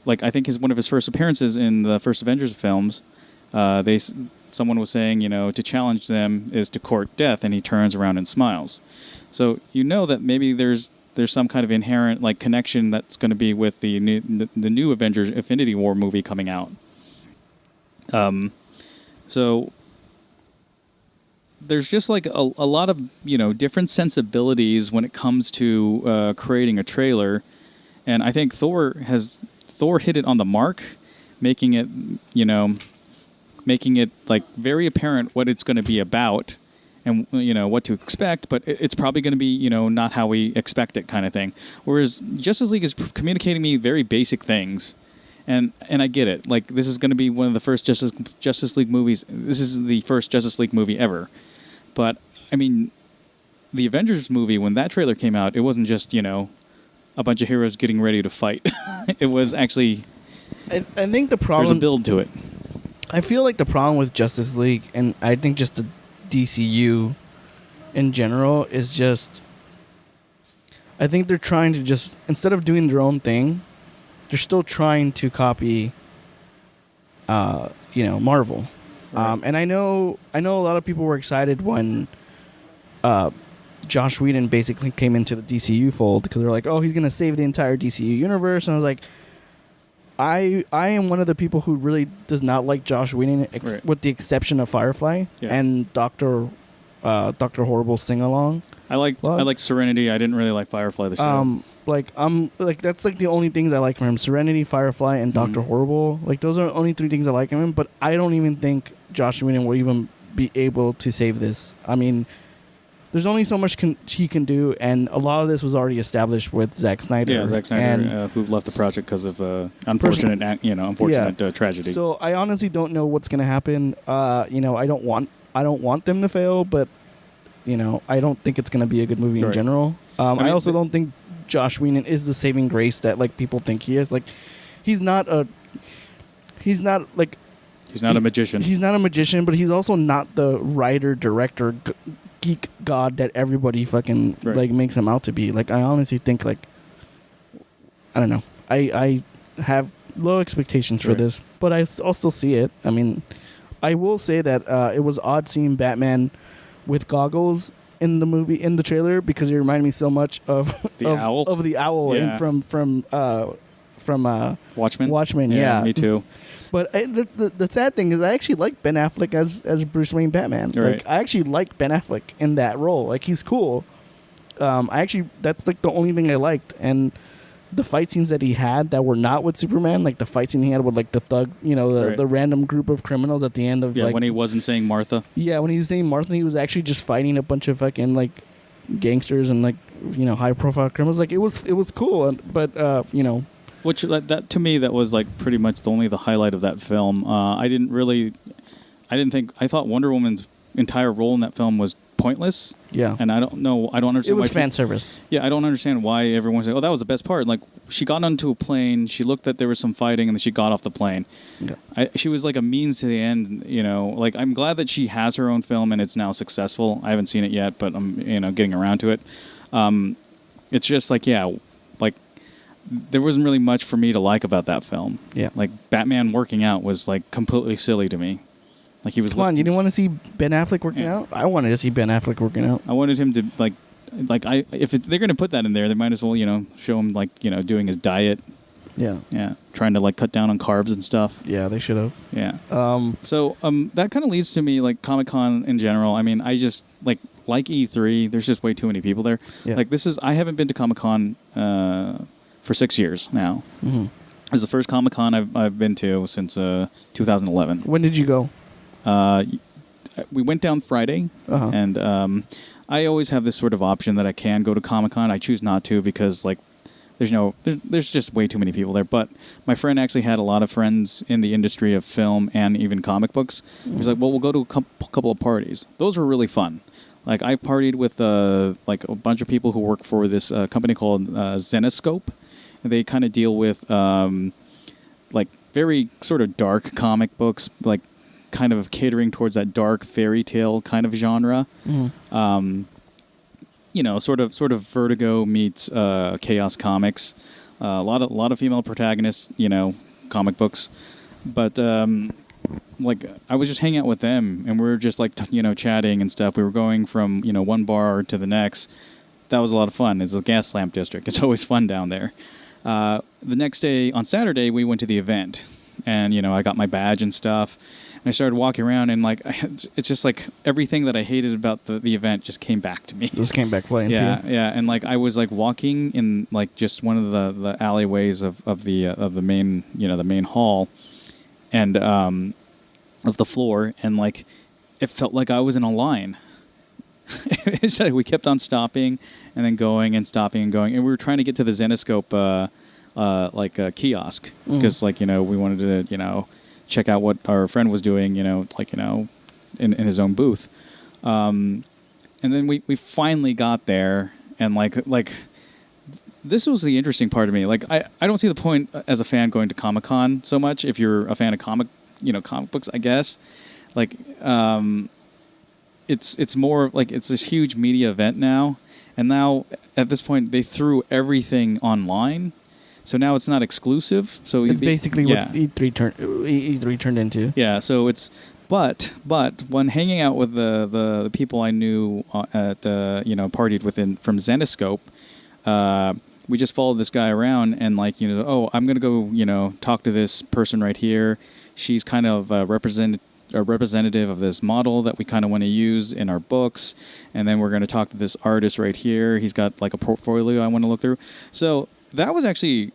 I think one of his first appearances in the first Avengers films, someone was saying, to challenge them is to court death, and he turns around and smiles. So that maybe there's some kind of inherent like connection that's going to be with the new Avengers Infinity War movie coming out. So there's just like a lot of different sensibilities when it comes to creating a trailer, and I think Thor hit it on the mark, making it like very apparent what it's going to be about, and what to expect, but it's probably going to be not how we expect it kind of thing. Whereas Justice League is communicating me very basic things, and I get it. Like, this is going to be one of the first Justice League movies. This is the first Justice League movie ever. But I mean, the Avengers movie, when that trailer came out, it wasn't just a bunch of heroes getting ready to fight. It was actually I think the problem, there's a build to it. I feel like the problem with Justice League, and I think just the DCU in general, is just, I think they're trying to just, instead of doing their own thing, they're still trying to copy Marvel. Right. And I know a lot of people were excited when Josh Whedon basically came into the DCU fold, because they're like, oh, he's going to save the entire DCU universe. And I was like, I am one of the people who really does not like Josh Whedon, Right. with the exception of Firefly and Dr. Horrible's sing-along. I like Serenity. I didn't really like Firefly the show. That's like the only things I like from him: Serenity, Firefly, and Dr. Horrible. Like, those are the only 3 things I like from him. But I don't even think Josh Whedon will even be able to save this. I mean, there's only so much he can do, and a lot of this was already established with Zack Snyder. Yeah, Zack Snyder, who left the project because of unfortunate tragedy. So I honestly don't know what's going to happen. I don't want them to fail, but I don't think it's going to be a good movie in general. I also don't think Josh Whedon is the saving grace that like people think he is. Like, he's not a magician. He's not a magician, but he's also not the writer, director, geek god that everybody fucking like makes him out to be. Like, I honestly think, like, I don't know. I have low expectations for this, but I'll still see it. I mean, I will say that it was odd seeing Batman with goggles in the trailer, because it reminded me so much of the owl from Watchmen. Yeah, me too. But the sad thing is, I actually like Ben Affleck as Bruce Wayne Batman. Right. Like, I actually like Ben Affleck in that role. Like, he's cool. That's like the only thing I liked. And the fight scenes that he had that were not with Superman, like the fight scene he had with like the thug, the random group of criminals at the end of when he wasn't saying Martha. Yeah, when he was saying Martha, he was actually just fighting a bunch of fucking like gangsters and like high profile criminals. Like, it was cool, but Which that to me, that was like pretty much the highlight of that film. I thought Wonder Woman's entire role in that film was pointless. Yeah. And I don't understand. It was fan service. Yeah, I don't understand why everyone's like, oh, that was the best part. Like, she got onto a plane, she looked that there was some fighting, and then she got off the plane. Yeah. She was like a means to the end, Like, I'm glad that she has her own film and it's now successful. I haven't seen it yet, but I'm, getting around to it. It's just like, there wasn't really much for me to like about that film. Yeah. Like, Batman working out was like completely silly to me. Like, he was. Come on, you didn't want to see Ben Affleck working out? I wanted to see Ben Affleck working out. I wanted him to if they're going to put that in there, they might as well show him doing his diet. Yeah. Yeah, trying to cut down on carbs and stuff. Yeah, they should have. Yeah. So that kind of leads to me Comic-Con in general. I mean, I just like E3. There's just way too many people there. Yeah. Like, I haven't been to Comic-Con for 6 years now. Mm-hmm. It was the first Comic-Con I've been to since 2011. When did you go? We went down Friday, and I always have this sort of option that I can go to Comic-Con. I choose not to because there's just way too many people there. But my friend actually had a lot of friends in the industry of film and even comic books. He was like, well, we'll go to a couple of parties. Those were really fun. Like, I partied with a bunch of people who work for this company called Zenescope. And they kind of deal with very sort of dark comic books, like kind of catering towards that dark fairy tale kind of genre. You know, sort of Vertigo meets Chaos Comics. A lot of female protagonists, you know, comic books. But like I was just hanging out with them, and we were just like you know, chatting and stuff. We were going from, you know, one bar to the next. That was a lot of fun. It's the Gas Lamp District. It's always fun down there. The next day, on Saturday, we went to the event, and you know, I got my badge and stuff. And I started walking around, and like it's just like everything that I hated about the event just came back to me. Just came back flying yeah, too. Yeah, and like I was like walking in like just one of the alleyways of the main, you know, the main hall, and of the floor, and like it felt like I was in a line. It's like we kept on stopping and then going and stopping and going, and we were trying to get to the Zenescope kiosk because like, you know, we wanted to, you know, check out what our friend was doing, you know, like, you know, in his own booth. And then we finally got there, and like this was the interesting part of me. Like I don't see the point as a fan going to Comic-Con so much if you're a fan of comic books, I guess. Like it's more like it's this huge media event now, and now at this point they threw everything online. So now it's not exclusive. So it's basically what E3 turned into. Yeah. So it's but when hanging out with the people I knew at you know, partied within from Zenescope, we just followed this guy around, and like, you know, oh, I'm gonna go, you know, talk to this person right here. She's kind of a representative of this model that we kind of want to use in our books, and then we're going to talk to this artist right here. He's got like a portfolio I want to look through. So that was actually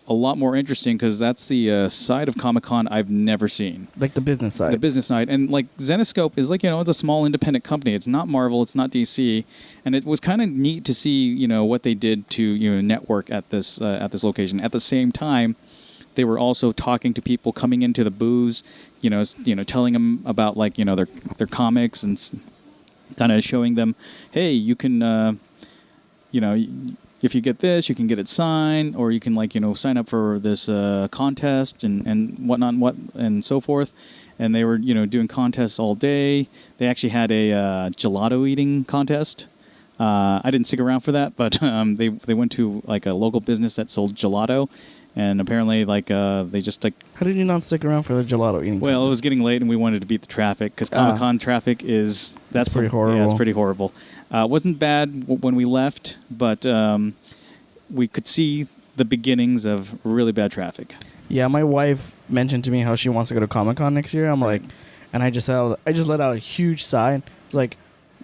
a lot more interesting because that's the side of Comic-Con I've never seen. Like the business side. The business side. And like Zenescope is like, you know, it's a small independent company. It's not Marvel. It's not DC. And it was kind of neat to see, you know, what they did to, you know, network at this location. At the same time, they were also talking to people coming into the booths, you know, telling them about like, you know, their comics, and kind of showing them, hey, you can, you know, if you get this, you can get it signed, or you can like, you know, sign up for this contest and whatnot, and so forth. And they were, you know, doing contests all day. They actually had a gelato eating contest. I didn't stick around for that, but they went to like a local business that sold gelato. And apparently, like, they just, like... How did you not stick around for the gelato eating Well, contest? it was getting late, and we wanted to beat the traffic, because Comic-Con traffic is... That's pretty horrible. Yeah, it's pretty horrible. It wasn't bad when we left, but we could see the beginnings of really bad traffic. Yeah, my wife mentioned to me how she wants to go to Comic-Con next year. I'm like... And I just let out a huge sigh. It's like,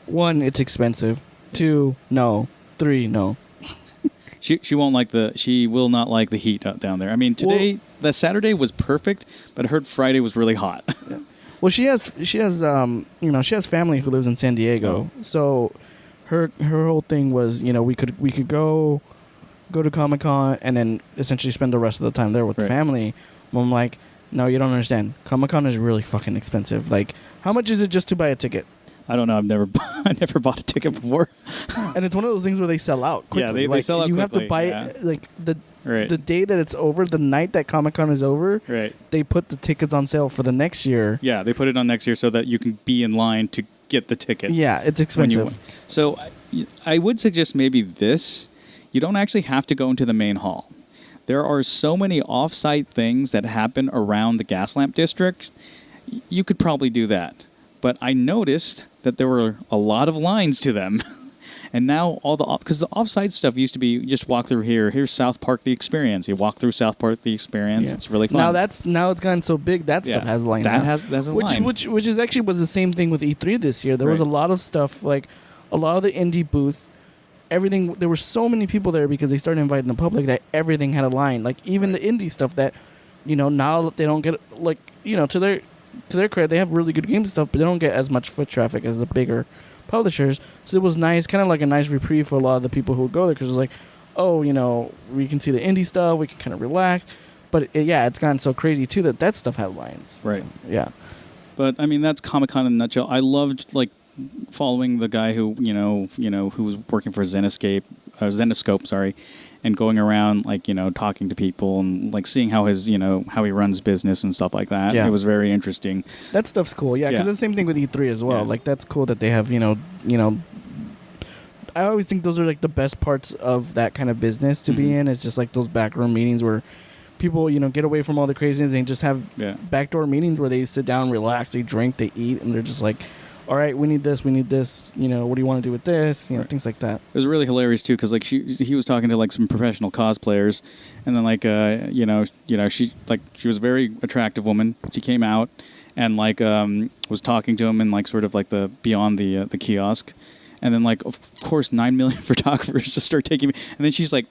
1, it's expensive. 2, no. 3, no. She will not like the heat down there. I mean, the Saturday was perfect, but I heard Friday was really hot. Yeah. Well, she has family who lives in San Diego. Oh. So her whole thing was, you know, we could go to Comic-Con and then essentially spend the rest of the time there with family. But I'm like, no, you don't understand. Comic-Con is really fucking expensive. Like, how much is it just to buy a ticket? I don't know. I never bought a ticket before. And it's one of those things where they sell out quickly. Yeah, they sell out quickly. You have to buy it, like, the day that it's over, the night that Comic-Con is over, they put the tickets on sale for the next year. Yeah, they put it on next year so that you can be in line to get the ticket. Yeah, it's expensive. So I would suggest maybe this. You don't actually have to go into the main hall. There are so many off-site things that happen around the Gas Lamp District. You could probably do that. But I noticed that there were a lot of lines to them. And now because the off-site stuff used to be, you just walk through here. Here's South Park The Experience. You walk through South Park The Experience. Yeah. It's really fun. Now it's gotten so big that stuff has lines. That's a line. Which is actually was the same thing with E3 this year. There was a lot of stuff, like a lot of the indie booth, everything. There were so many people there because they started inviting the public that everything had a line. Like even the indie stuff that, you know, now they don't get, like, you know, to their credit, they have really good games and stuff, but they don't get as much foot traffic as the bigger publishers. So it was nice, kind of like a nice reprieve for a lot of the people who would go there, because it's like, oh, you know, we can see the indie stuff, we can kind of relax. But it's gotten so crazy too that stuff had lines. Right. Yeah. But I mean, that's Comic-Con in a nutshell. I loved like following the guy who was working for Zenescape Zenescope, sorry, and going around like talking to people and like seeing how his how he runs business and stuff like that. Yeah. It was very interesting. That stuff's cool. Yeah, because Yeah. it's the same thing with E3 as well. Yeah. Like that's cool that they have I always think those are like the best parts of that kind of business to be in. Is just like those backroom meetings where people get away from all the craziness and just have backdoor meetings where they sit down, relax, they drink, they eat, and they're just like, all right, we need this, what do you want to do with this, things like that. It was really hilarious too because like he was talking to like some professional cosplayers, and then like she was a very attractive woman. She came out and like was talking to him in like sort of like the beyond the kiosk. And then, like, of course, 9 million photographers just start taking me. And then she's, like,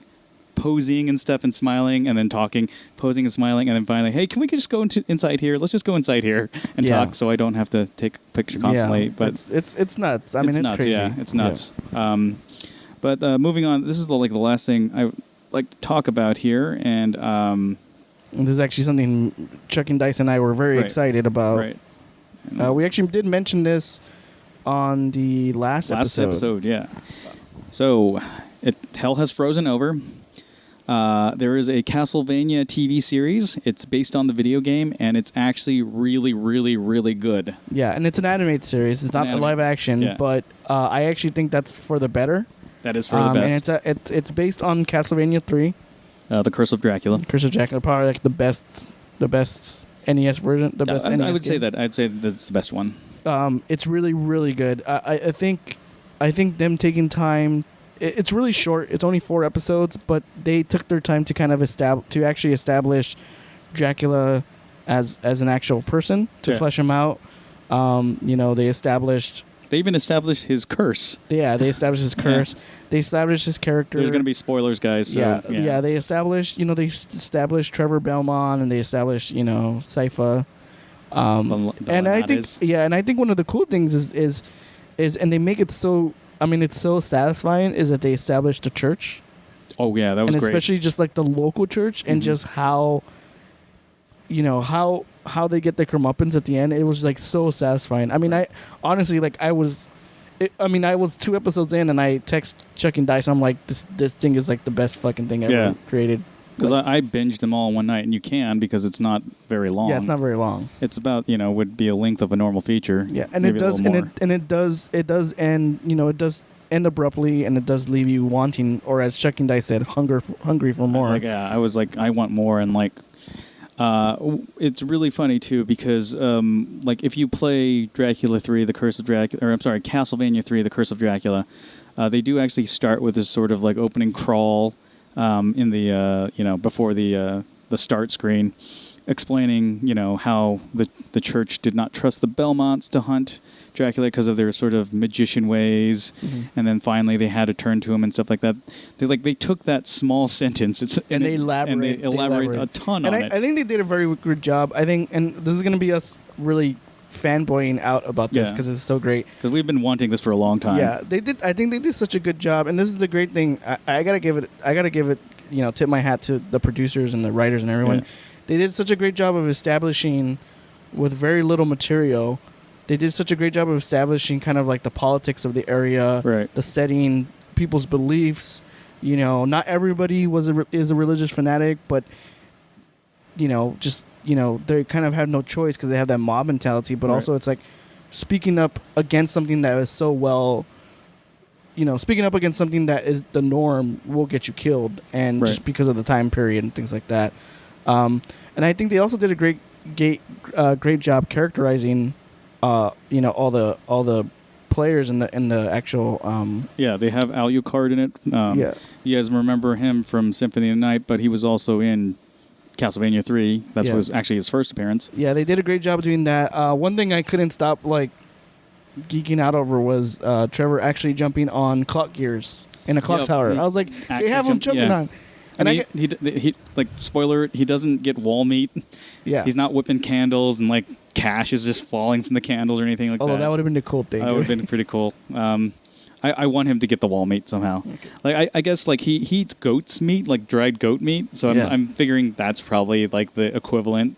posing and stuff and smiling and then talking, posing and smiling. And then finally, hey, can we just go inside here? Let's just go inside here and talk so I don't have to take a picture constantly. Yeah, but it's nuts. I mean, it's nuts, crazy. Yeah, it's nuts. Yeah. But moving on, this is the last thing I would like to talk about here. And this is actually something Chuck and Dice and I were very excited about. Right. We actually did mention this on the last episode. Yeah. So, hell has frozen over. There is a Castlevania TV series. It's based on the video game, and it's actually really, really, really good. Yeah, and it's an animated series. It's not live action, but I actually think that's for the better. That is for the best. And it's based on Castlevania 3. The Curse of Dracula. Curse of Dracula, probably like the best NES version. I would say that. I'd say that's the best one. It's really, really good. I think them taking time. It's really short. It's only 4 episodes, but they took their time to kind of establish Dracula as an actual person, to flesh him out. They even established his curse. Yeah, they established his curse. Yeah. They established his character. There's going to be spoilers, guys. So, yeah. They established Trevor Belmont, and they established Sypha. And I think one of the cool things is and they make it so. I mean, it's so satisfying is that they established a church. Oh yeah, that was great. And especially great. just like the local church and just how they get their comeuppance at the end. It was like so satisfying. I mean, I honestly I was 2 episodes in and I text Chuck and Dice. I'm like, this thing is like the best fucking thing ever created. Because I binged them all in one night, and you can because it's not very long. Yeah, it's not very long. It's about would be a length of a normal feature. Yeah, and it does, it does end abruptly, and it does leave you wanting, or as Chuck and Dice said, hungry for more. I was like, I want more, and it's really funny too because if you play Dracula 3, The Curse of Dracula, or I'm sorry, Castlevania 3, The Curse of Dracula, they do actually start with this sort of like opening crawl. In the before the start screen, explaining how the church did not trust the Belmonts to hunt Dracula because of their sort of magician ways, and then finally they had to turn to him and stuff like that. They took that small sentence and they elaborate a ton on it. I think they did a very good job. I think, and this is going to be us really fanboying out about this because it's so great. Because we've been wanting this for a long time. Yeah, they did. I think they did such a good job, and this is the great thing. I gotta give it. Tip my hat to the producers and the writers and everyone. Yeah. They did such a great job of establishing, with very little material. They did such a great job of establishing kind of like the politics of the area, the setting, people's beliefs. Not everybody is a religious fanatic, but they kind of have no choice because they have that mob mentality. But also, it's like speaking up against something that is so well. Speaking up against something that is the norm will get you killed, and just because of the time period and things like that. And I think they also did a great job characterizing, all the players in the actual. They have Alucard in it. You guys remember him from Symphony of the Night, but he was also in Castlevania 3. That was actually his first appearance. Yeah, they did a great job doing that. One thing I couldn't stop geeking out over was Trevor actually jumping on clock gears in a clock tower. I was like, they have him jumping on. And he spoiler, he doesn't get wall meat. Yeah. He's not whipping candles and cash is just falling from the candles or anything like that. Although that would have been the cool thing. That would have been pretty cool. I want him to get the wall meat somehow. Okay. I guess he eats goat's meat, dried goat meat. So I'm figuring that's probably the equivalent.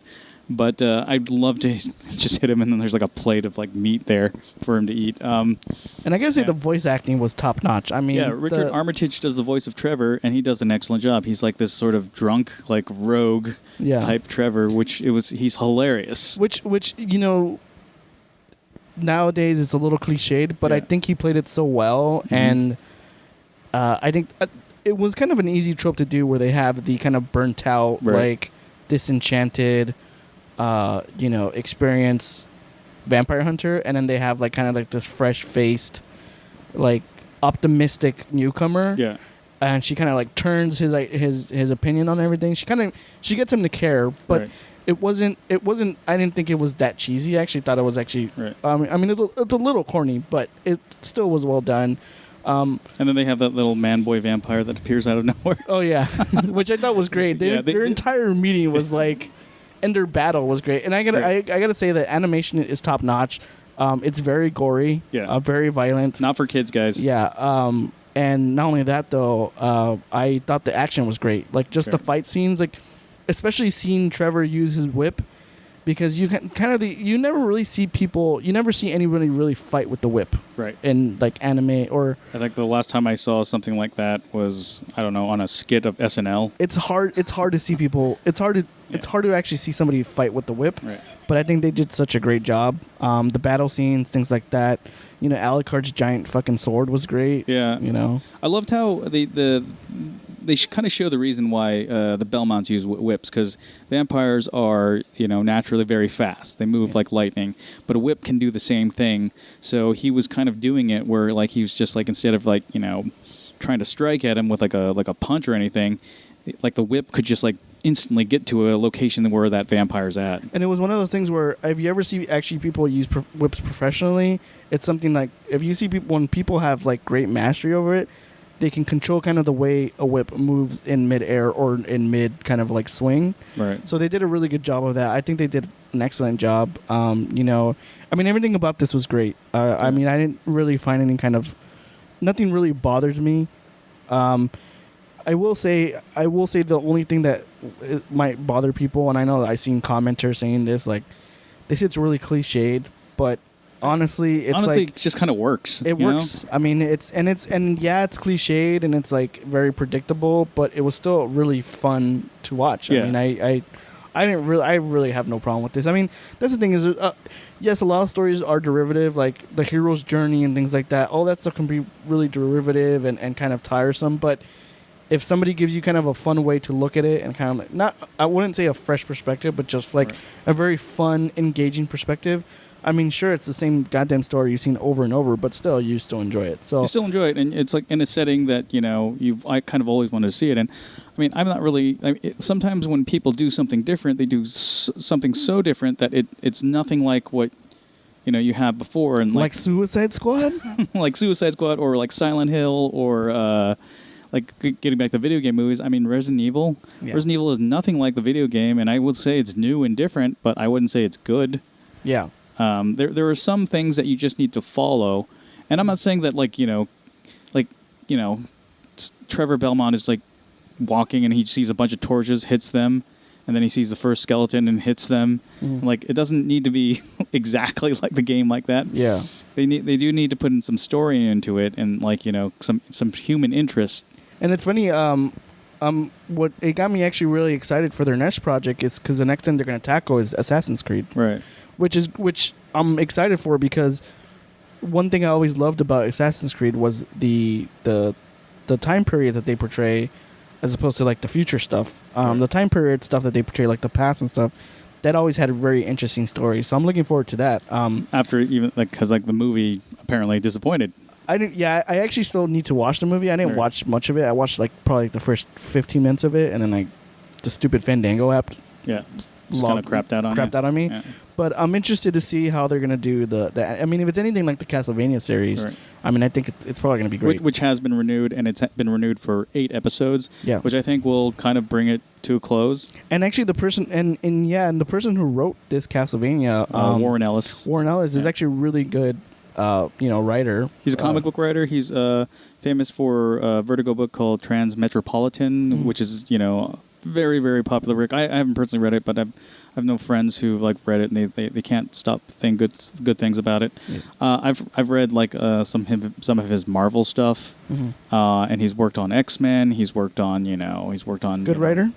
But I'd love to just hit him, and then there's like a plate of like meat there for him to eat. And I gotta say the voice acting was top notch. I mean, yeah, Richard Armitage does the voice of Trevor, and he does an excellent job. He's like this sort of drunk, like rogue type Trevor, he's hilarious. Which nowadays it's a little cliched, but I think he played it so well, and I think it was kind of an easy trope to do, where they have the kind of burnt out, like disenchanted, experienced vampire hunter, and then they have like kind of like this fresh faced, like optimistic newcomer. Yeah. And she kind of like turns his opinion on everything. She gets him to care, but it wasn't. I didn't think it was that cheesy. I actually thought it was actually. Right. I mean, it's a little corny, but it still was well done. And then they have that little man-boy vampire that appears out of nowhere. Oh yeah, which I thought was great. Their entire meeting was like, and their battle was great. And I gotta say that animation is top notch. It's very gory. Yeah. Very violent. Not for kids, guys. Yeah. And not only that though, I thought the action was great. Like just the fight scenes, like especially seeing Trevor use his whip. Because you can you never really see people, you never see anybody really fight with the whip, right? In like anime or. I think the last time I saw something like that was, I don't know, on a skit of SNL. It's hard to see people. It's hard to actually see somebody fight with the whip. Right. But I think they did such a great job. The battle scenes, things like that. Alucard's giant fucking sword was great. Yeah. I loved how they kind of show the reason why the Belmonts use whips, because vampires are, naturally very fast. They move like lightning, but a whip can do the same thing. So he was kind of doing it where like he was just like, instead of like, trying to strike at him with like a punch or anything, like the whip could just like instantly get to a location where that vampire's at. And it was one of those things where, if you ever see actually people use whips professionally, it's something like, if you see people, when people have like great mastery over it, they can control kind of the way a whip moves in midair or in mid kind of like swing. Right. So they did a really good job of that. I think they did an excellent job. Everything about this was great. I mean, I didn't really find nothing really bothered me. I will say the only thing that it might bother people, and I know that I've seen commenters saying this, like, they say it's really cliched, but honestly, it's like, it just kind of works. It works. I mean, it's cliched and it's like very predictable, but it was still really fun to watch. Yeah. I mean, I really have no problem with this. I mean, that's the thing is, yes, a lot of stories are derivative, like the hero's journey and things like that. All that stuff can be really derivative and kind of tiresome, but if somebody gives you kind of a fun way to look at it and kind of like, not, I wouldn't say a fresh perspective, but just like a very fun, engaging perspective. I mean, sure, it's the same goddamn story you've seen over and over, but still, you still enjoy it. So you still enjoy it, and it's like in a setting that I kind of always wanted to see it. And I mean, I'm not really. Sometimes when people do something different, they do something so different that it's nothing like what you have before. And like Suicide Squad, like Suicide Squad, or like Silent Hill, or like getting back to video game movies. I mean, Resident Evil. Yeah. Resident Evil is nothing like the video game, and I would say it's new and different, but I wouldn't say it's good. Yeah. There are some things that you just need to follow, and I'm not saying that Trevor Belmont is like walking and he sees a bunch of torches, hits them, and then he sees the first skeleton and hits them. Mm. Like, it doesn't need to be exactly like the game like that. Yeah, they do need to put in some story into it and some human interest. And it's funny. What it got me actually really excited for their next project is because the next thing they're going to tackle is Assassin's Creed. Right. Which I'm excited for, because one thing I always loved about Assassin's Creed was the time period that they portray, as opposed to like the future stuff. The time period stuff that they portray, like the past and stuff, that always had a very interesting story. So I'm looking forward to that. After even because the movie apparently disappointed. I didn't. Yeah, I actually still need to watch the movie. I didn't watch much of it. I watched probably the first 15 minutes of it, and then the stupid Fandango app. Yeah. Just kind of crapped out on me. Yeah. But I'm interested to see how they're going to do the. I mean, if it's anything like the Castlevania series, I mean, I think it's probably going to be great. Which has been renewed, and it's been renewed for 8 episodes. Yeah. Which I think will kind of bring it to a close. And actually, the person and the person who wrote this Castlevania, Warren Ellis. Is actually a really good, writer. He's a comic book writer. He's famous for a Vertigo book called Transmetropolitan, which is very, very popular book. I haven't personally read it, but I've no friends who like read it, and they can't stop saying good things about it. Yeah. I've read like some of his Marvel stuff, and he's worked on X-Men. He's worked on Good writer.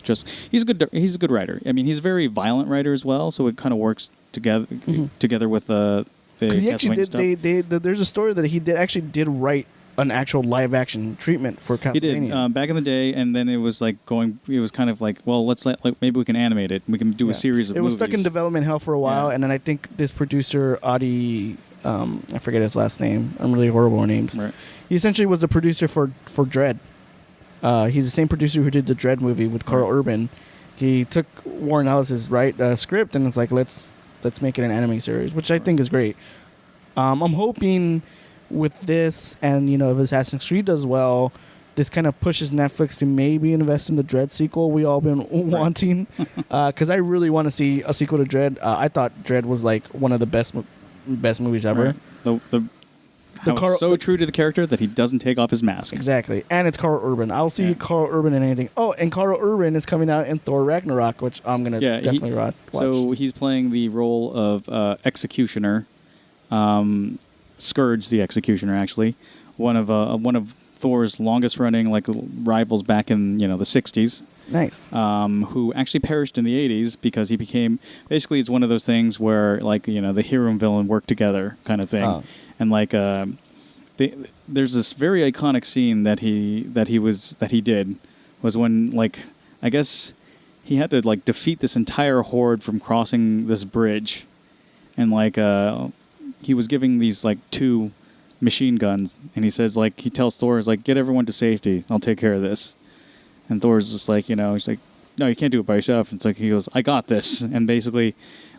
He's a good writer. I mean, he's a very violent writer as well, so it kind of works together with the. Because he actually did. There's a story that he did write an actual live action treatment for Castlevania. He did back in the day, and then it was kind of like, well, maybe we can animate it. We can do a series of movies. It was stuck in development hell for a while, and then I think this producer Adi, I forget his last name. I'm really horrible with names. Right. He essentially was the producer for Dredd. He's the same producer who did the Dredd movie with Carl Urban. He took Warren Ellis's script, and it's like let's make it an anime series, which I think is great. I'm hoping with this, and if Assassin's Creed does well, this kind of pushes Netflix to maybe invest in the Dredd sequel we all been wanting. Because I really want to see a sequel to Dredd. I thought Dredd was like one of the best movies ever. Right. So true to the character that he doesn't take off his mask. Exactly, and it's Carl Urban. I'll see Carl Urban in anything. Oh, and Carl Urban is coming out in Thor Ragnarok, which I'm gonna definitely watch. So he's playing the role of Executioner, Scourge the Executioner, actually, one of Thor's longest running rivals back in the 60s. Nice. Who actually perished in the 80s because he became basically it's one of those things where the hero and villain work together kind of thing. Oh. And there's this very iconic scene that he did was when I guess he had to defeat this entire horde from crossing this bridge, and he was giving these 2 machine guns, and he says he tells Thor get everyone to safety, I'll take care of this, and Thor's just he's like, no, you can't do it by yourself. It's he goes, I got this, and basically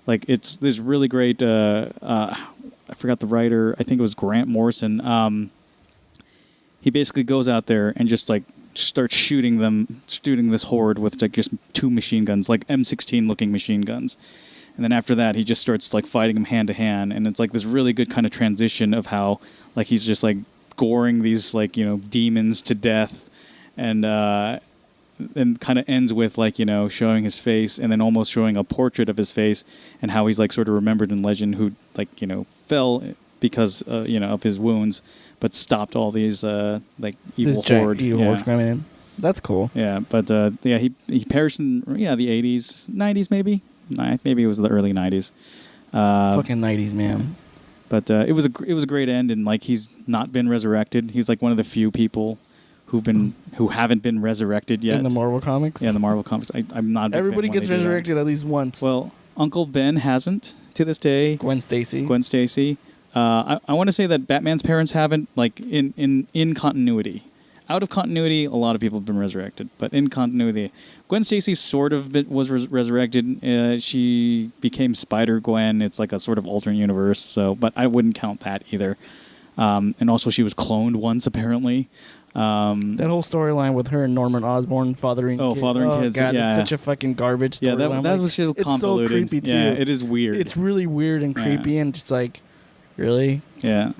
it's this really great I forgot the writer. I think it was Grant Morrison. He basically goes out there and just starts shooting this horde with just 2 machine guns, M16 looking machine guns. And then after that, he just starts fighting them hand to hand, and it's this really good kind of transition of how he's just goring these demons to death, and kind of ends with showing his face, and then almost showing a portrait of his face, and how he's sort of remembered in legend who fell because of his wounds, but stopped all these evil horde. Horde coming in. That's cool. Yeah, but he perished in the 80s, 90s maybe. Maybe it was the early 90s. Fucking 90s, man. But it was a great end, and he's not been resurrected. He's one of the few people who haven't been resurrected yet in the Marvel comics. Yeah, in the Marvel comics. I'm not. Everybody gets resurrected at least once. Well, Uncle Ben hasn't to this day. Gwen Stacy. I want to say that Batman's parents haven't, in continuity. Out of continuity, a lot of people have been resurrected, but in continuity, Gwen Stacy sort of was resurrected. She became Spider-Gwen. It's a sort of alternate universe, but I wouldn't count that either. And also, she was cloned once, apparently. That whole storyline with her and Norman Osborn fathering kids. God, yeah. It's such a fucking garbage storyline. That was so convoluted. It's so creepy, too. Yeah, it is weird. It's really weird and creepy, and just really? Yeah.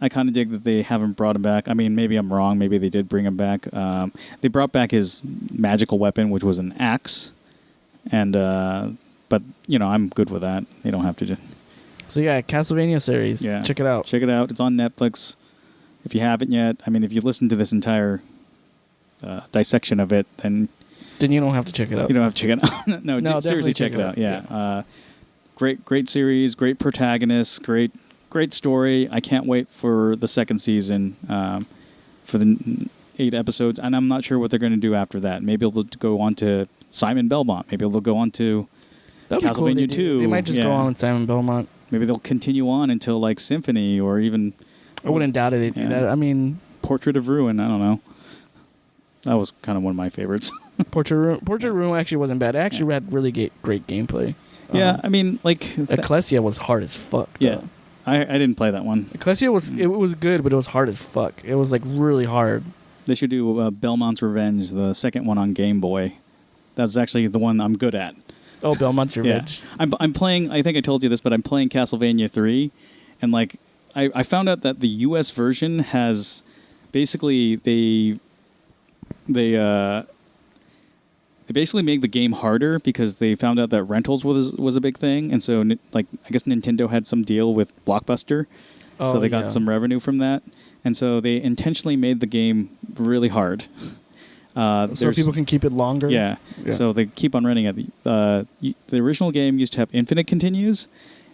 I kind of dig that they haven't brought him back. I mean, maybe I'm wrong. Maybe they did bring him back. They brought back his magical weapon, which was an axe, and but I'm good with that. They don't have to. So Castlevania series. Yeah. Check it out. Check it out. It's on Netflix. If you haven't yet, I mean, if you listen to this entire dissection of it, then you don't have to check it out. You don't have to check it out. No, seriously, check it out. Yeah. Great series, great protagonists, great story. I can't wait for the second season, for the 8 episodes, and I'm not sure what they're going to do after that. Maybe they'll go on to Simon Belmont. Maybe they'll go on to Castlevania 2. They might just go on with Simon Belmont. Maybe they'll continue on until Symphony, or even... I wouldn't doubt it they'd do that. I mean... Portrait of Ruin, I don't know. That was kind of one of my favorites. Portrait of Ruin actually wasn't bad. It actually had really great gameplay. Yeah, I mean, Ecclesia was hard as fuck. Yeah. I didn't play that one. Ecclesia was it was good, but it was hard as fuck. It was really hard. They should do Belmont's Revenge, the second one on Game Boy. That's actually the one I'm good at. Oh, Belmont's Revenge. Yeah. I'm playing. I think I told you this, but I'm playing Castlevania 3, and I found out that the U.S. version has basically they basically made the game harder because they found out that rentals was a big thing, and so like I guess Nintendo had some deal with Blockbuster, so they got some revenue from that, and so they intentionally made the game really hard. So people can keep it longer. Yeah. So they keep on running it. The original game used to have infinite continues.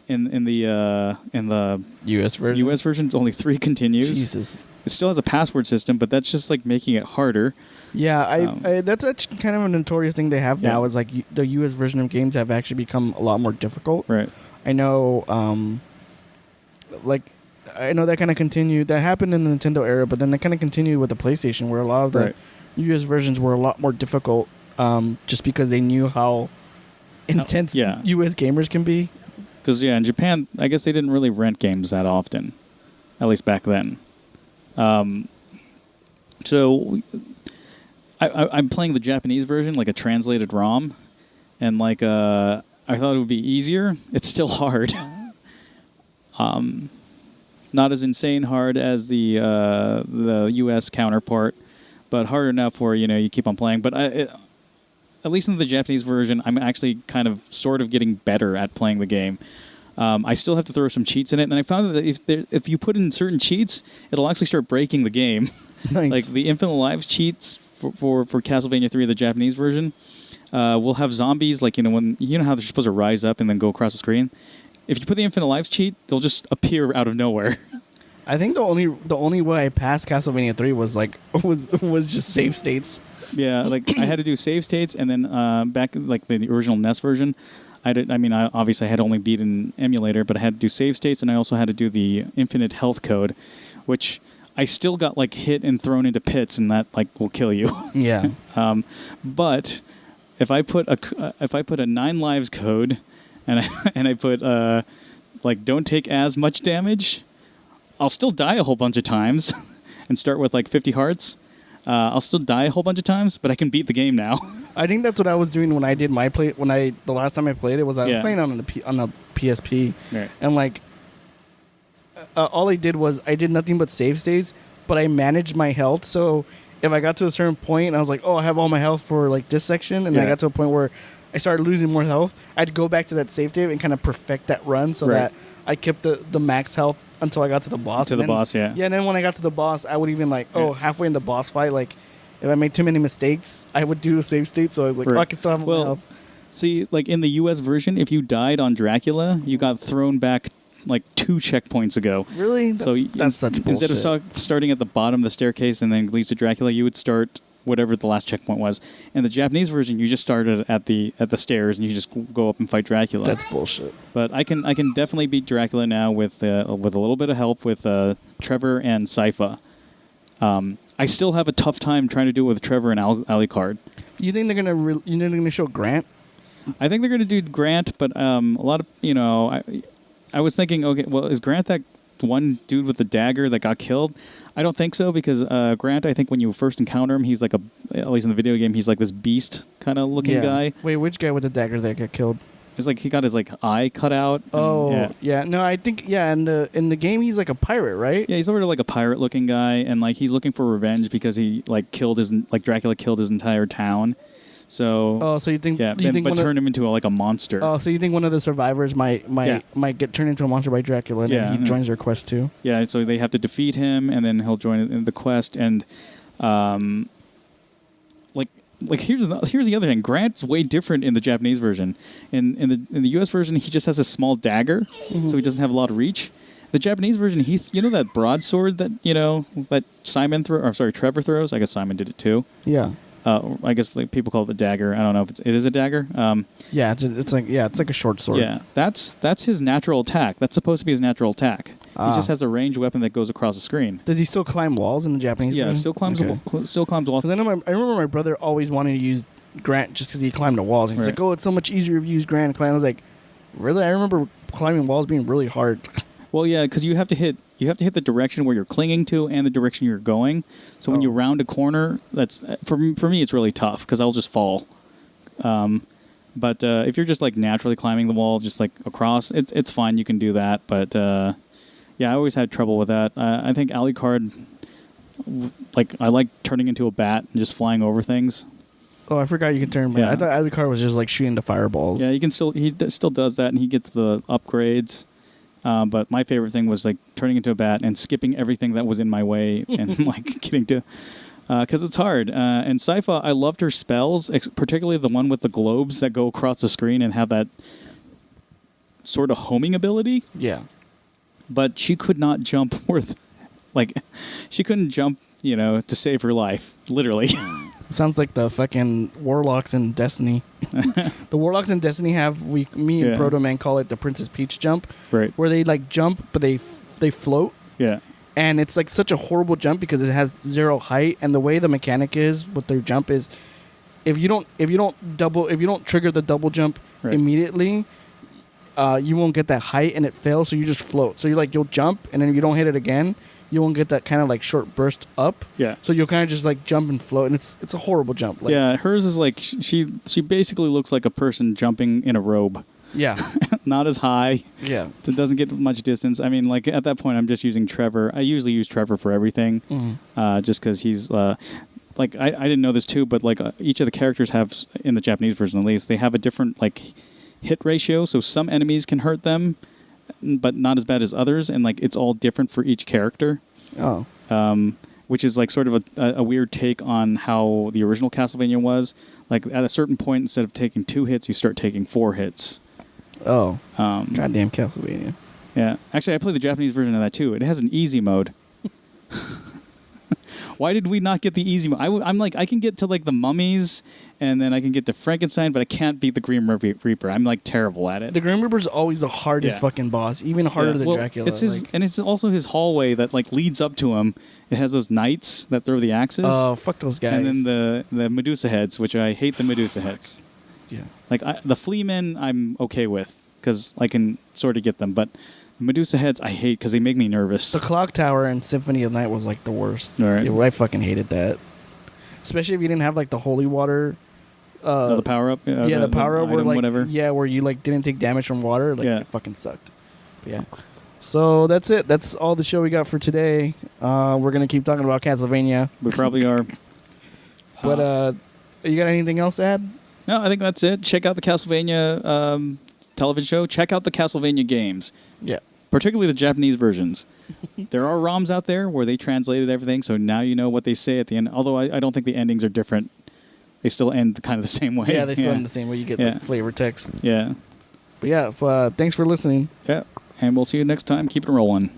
In the US version. US version, it's only 3 continues. Jesus. It still has a password system, but that's just like making it harder. Yeah, that's kind of a notorious thing they have now. Is like the US version of games have actually become a lot more difficult. Right. I know, I know that kind of continued. That happened in the Nintendo era, but then that kind of continued with the PlayStation, where a lot of the US versions were a lot more difficult, just because they knew how intense US gamers can be. Because in Japan, I guess they didn't really rent games that often, at least back then. So I'm playing the Japanese version, like a translated ROM, and like I thought it would be easier. It's still hard. Not as insane hard as the US counterpart, but hard enough where you keep on playing. But at least in the Japanese version, I'm actually kind of sort of getting better at playing the game. I still have to throw some cheats in it, and I found that if you put in certain cheats, it'll actually start breaking the game. Nice. Like the Infinite Lives cheats for Castlevania 3, the Japanese version, will have zombies, like when how they're supposed to rise up and then go across the screen. If you put the Infinite Lives cheat, they'll just appear out of nowhere. I think the only way I passed Castlevania 3 was just save states. Yeah, like I had to do save states, and then back like the original NES version, I obviously had only beat an emulator, but I had to do save states, and I also had to do the infinite health code, which I still got like hit and thrown into pits, and that like will kill you. Yeah. But if I put a 9 lives code, and I put like don't take as much damage, I'll still die a whole bunch of times, and start with like 50 hearts. I'll still die a whole bunch of times, but I can beat the game now. I think that's what I was doing when I did my play. The last time I played it was I was playing on a PSP, right. And like all I did was I did nothing but save states, but I managed my health. So if I got to a certain point and I was like, oh, I have all my health for like this section, and I got to a point where I started losing more health, I'd go back to that save state and kind of perfect that run so that I kept the max health until I got to the boss. Yeah, and then when I got to the boss, I would even halfway in the boss fight, like if I made too many mistakes, I would do a save state. So I was like, I can still have my health. See, like in the US version, if you died on Dracula, you got thrown back like 2 checkpoints ago. Really? That's such bullshit. Instead of starting at the bottom of the staircase and then leads to Dracula, you would start whatever the last checkpoint was. In the Japanese version, you just started at the stairs and you just go up and fight Dracula. That's bullshit. But I can definitely beat Dracula now with a little bit of help with Trevor and Sypha. I still have a tough time trying to do it with Trevor and Alucard. You think they're gonna show Grant? I think they're gonna do Grant, but a lot of I was thinking, okay, well, is Grant that one dude with the dagger that got killed? I don't think so, because Grant, I think when you first encounter him, he's like at least in the video game, he's like this beast kind of looking guy. Wait, which guy with the dagger that got killed? It's like he got his like eye cut out. No, I think in the game he's like a pirate, right? Yeah, he's sort of like a pirate looking guy, and like he's looking for revenge because he Dracula killed his entire town. So so you think turn him into a monster. Oh, so you think one of the survivors might get turned into a monster by Dracula, and then he joins their quest too? Yeah, so they have to defeat him, and then he'll join in the quest. And here's the other thing. Grant's way different in the Japanese version. In the US version, he just has a small dagger, so he doesn't have a lot of reach. The Japanese version, that broadsword that Trevor throws. I guess Simon did it too. Yeah. I guess people call it the dagger. I don't know if it is a dagger. It's like a short sword. Yeah, that's his natural attack. That's supposed to be his natural attack. He just has a ranged weapon that goes across the screen. Does he still climb walls in the Japanese? Yeah, version? still climbs walls. Because I remember my brother always wanted to use Grant just because he climbed the walls. And he's like, "Oh, it's so much easier to use Grant to climb." I was like, "Really?" I remember climbing walls being really hard. Well, yeah, because you have to hit the direction where you're clinging to and the direction you're going. So when you round a corner, that's for me it's really tough because I'll just fall. But if you're just like naturally climbing the wall, just like across, it's fine. You can do that. But I always had trouble with that. I think Alucard, like I like turning into a bat and just flying over things. Oh, I forgot you can turn. Yeah. I thought Alucard was just like shooting the fireballs. Yeah, you can still still does that, and he gets the upgrades. But my favorite thing was like turning into a bat and skipping everything that was in my way and like getting to. Because it's hard. And Sypha, I loved her spells, particularly the one with the globes that go across the screen and have that sort of homing ability. Yeah. But she could not jump she couldn't jump, to save her life, literally. Sounds like the fucking warlocks in Destiny. The warlocks in Destiny have me and Proto Man call it the Princess Peach jump, right? Where they like jump, but they float. Yeah. And it's like such a horrible jump because it has 0 height, and the way the mechanic is with their jump is, if you don't trigger the double jump immediately, you won't get that height and it fails, so you just float. So you'll jump, and then if you don't hit it again, you won't get that kind of like short burst up. Yeah. So you'll kind of just like jump and float, and it's a horrible jump. Like, yeah, hers is like she basically looks like a person jumping in a robe. Yeah. Not as high. Yeah. It doesn't get much distance. I mean, like at that point, I'm just using Trevor. I usually use Trevor for everything, just because he's like I didn't know this too, but like each of the characters have, in the Japanese version at least, they have a different like hit ratio. So some enemies can hurt them, but not as bad as others, and like it's all different for each character. Oh. Which is like sort of a weird take on how the original Castlevania was. Like at a certain point, instead of taking 2 hits, you start taking 4 hits. Oh. Goddamn Castlevania. Yeah. Actually, I played the Japanese version of that too. It has an easy mode. Why did we not get the easy mode? I'm like, I can get to like the mummies, and then I can get to Frankenstein, but I can't beat the Grim Reaper. I'm like terrible at it. The Grim Reaper's always the hardest fucking boss, even harder than Dracula. It's his, and it's also his hallway that like leads up to him. It has those knights that throw the axes. Oh, fuck those guys. And then the Medusa heads, which I hate the Medusa heads. Yeah. Like the flea men, I'm okay with because I can sort of get them, but Medusa heads I hate because they make me nervous. The clock tower in Symphony of the Night was like the worst. All right. Yeah, I fucking hated that, especially if you didn't have like the holy water. The power up. The power up where like whatever. where you like didn't take damage from water. Like it fucking sucked. But yeah. So that's it. That's all the show we got for today. We're gonna keep talking about Castlevania. We probably are. But you got anything else to add? No, I think that's it. Check out the Castlevania television show. Check out the Castlevania games. Yeah. Particularly the Japanese versions. There are ROMs out there where they translated everything, so now you know what they say at the end. Although I don't think the endings are different. They still end kind of the same way. Yeah, they still end the same way. You get like flavor text. Yeah. But yeah, thanks for listening. Yeah. And we'll see you next time. Keep it rolling.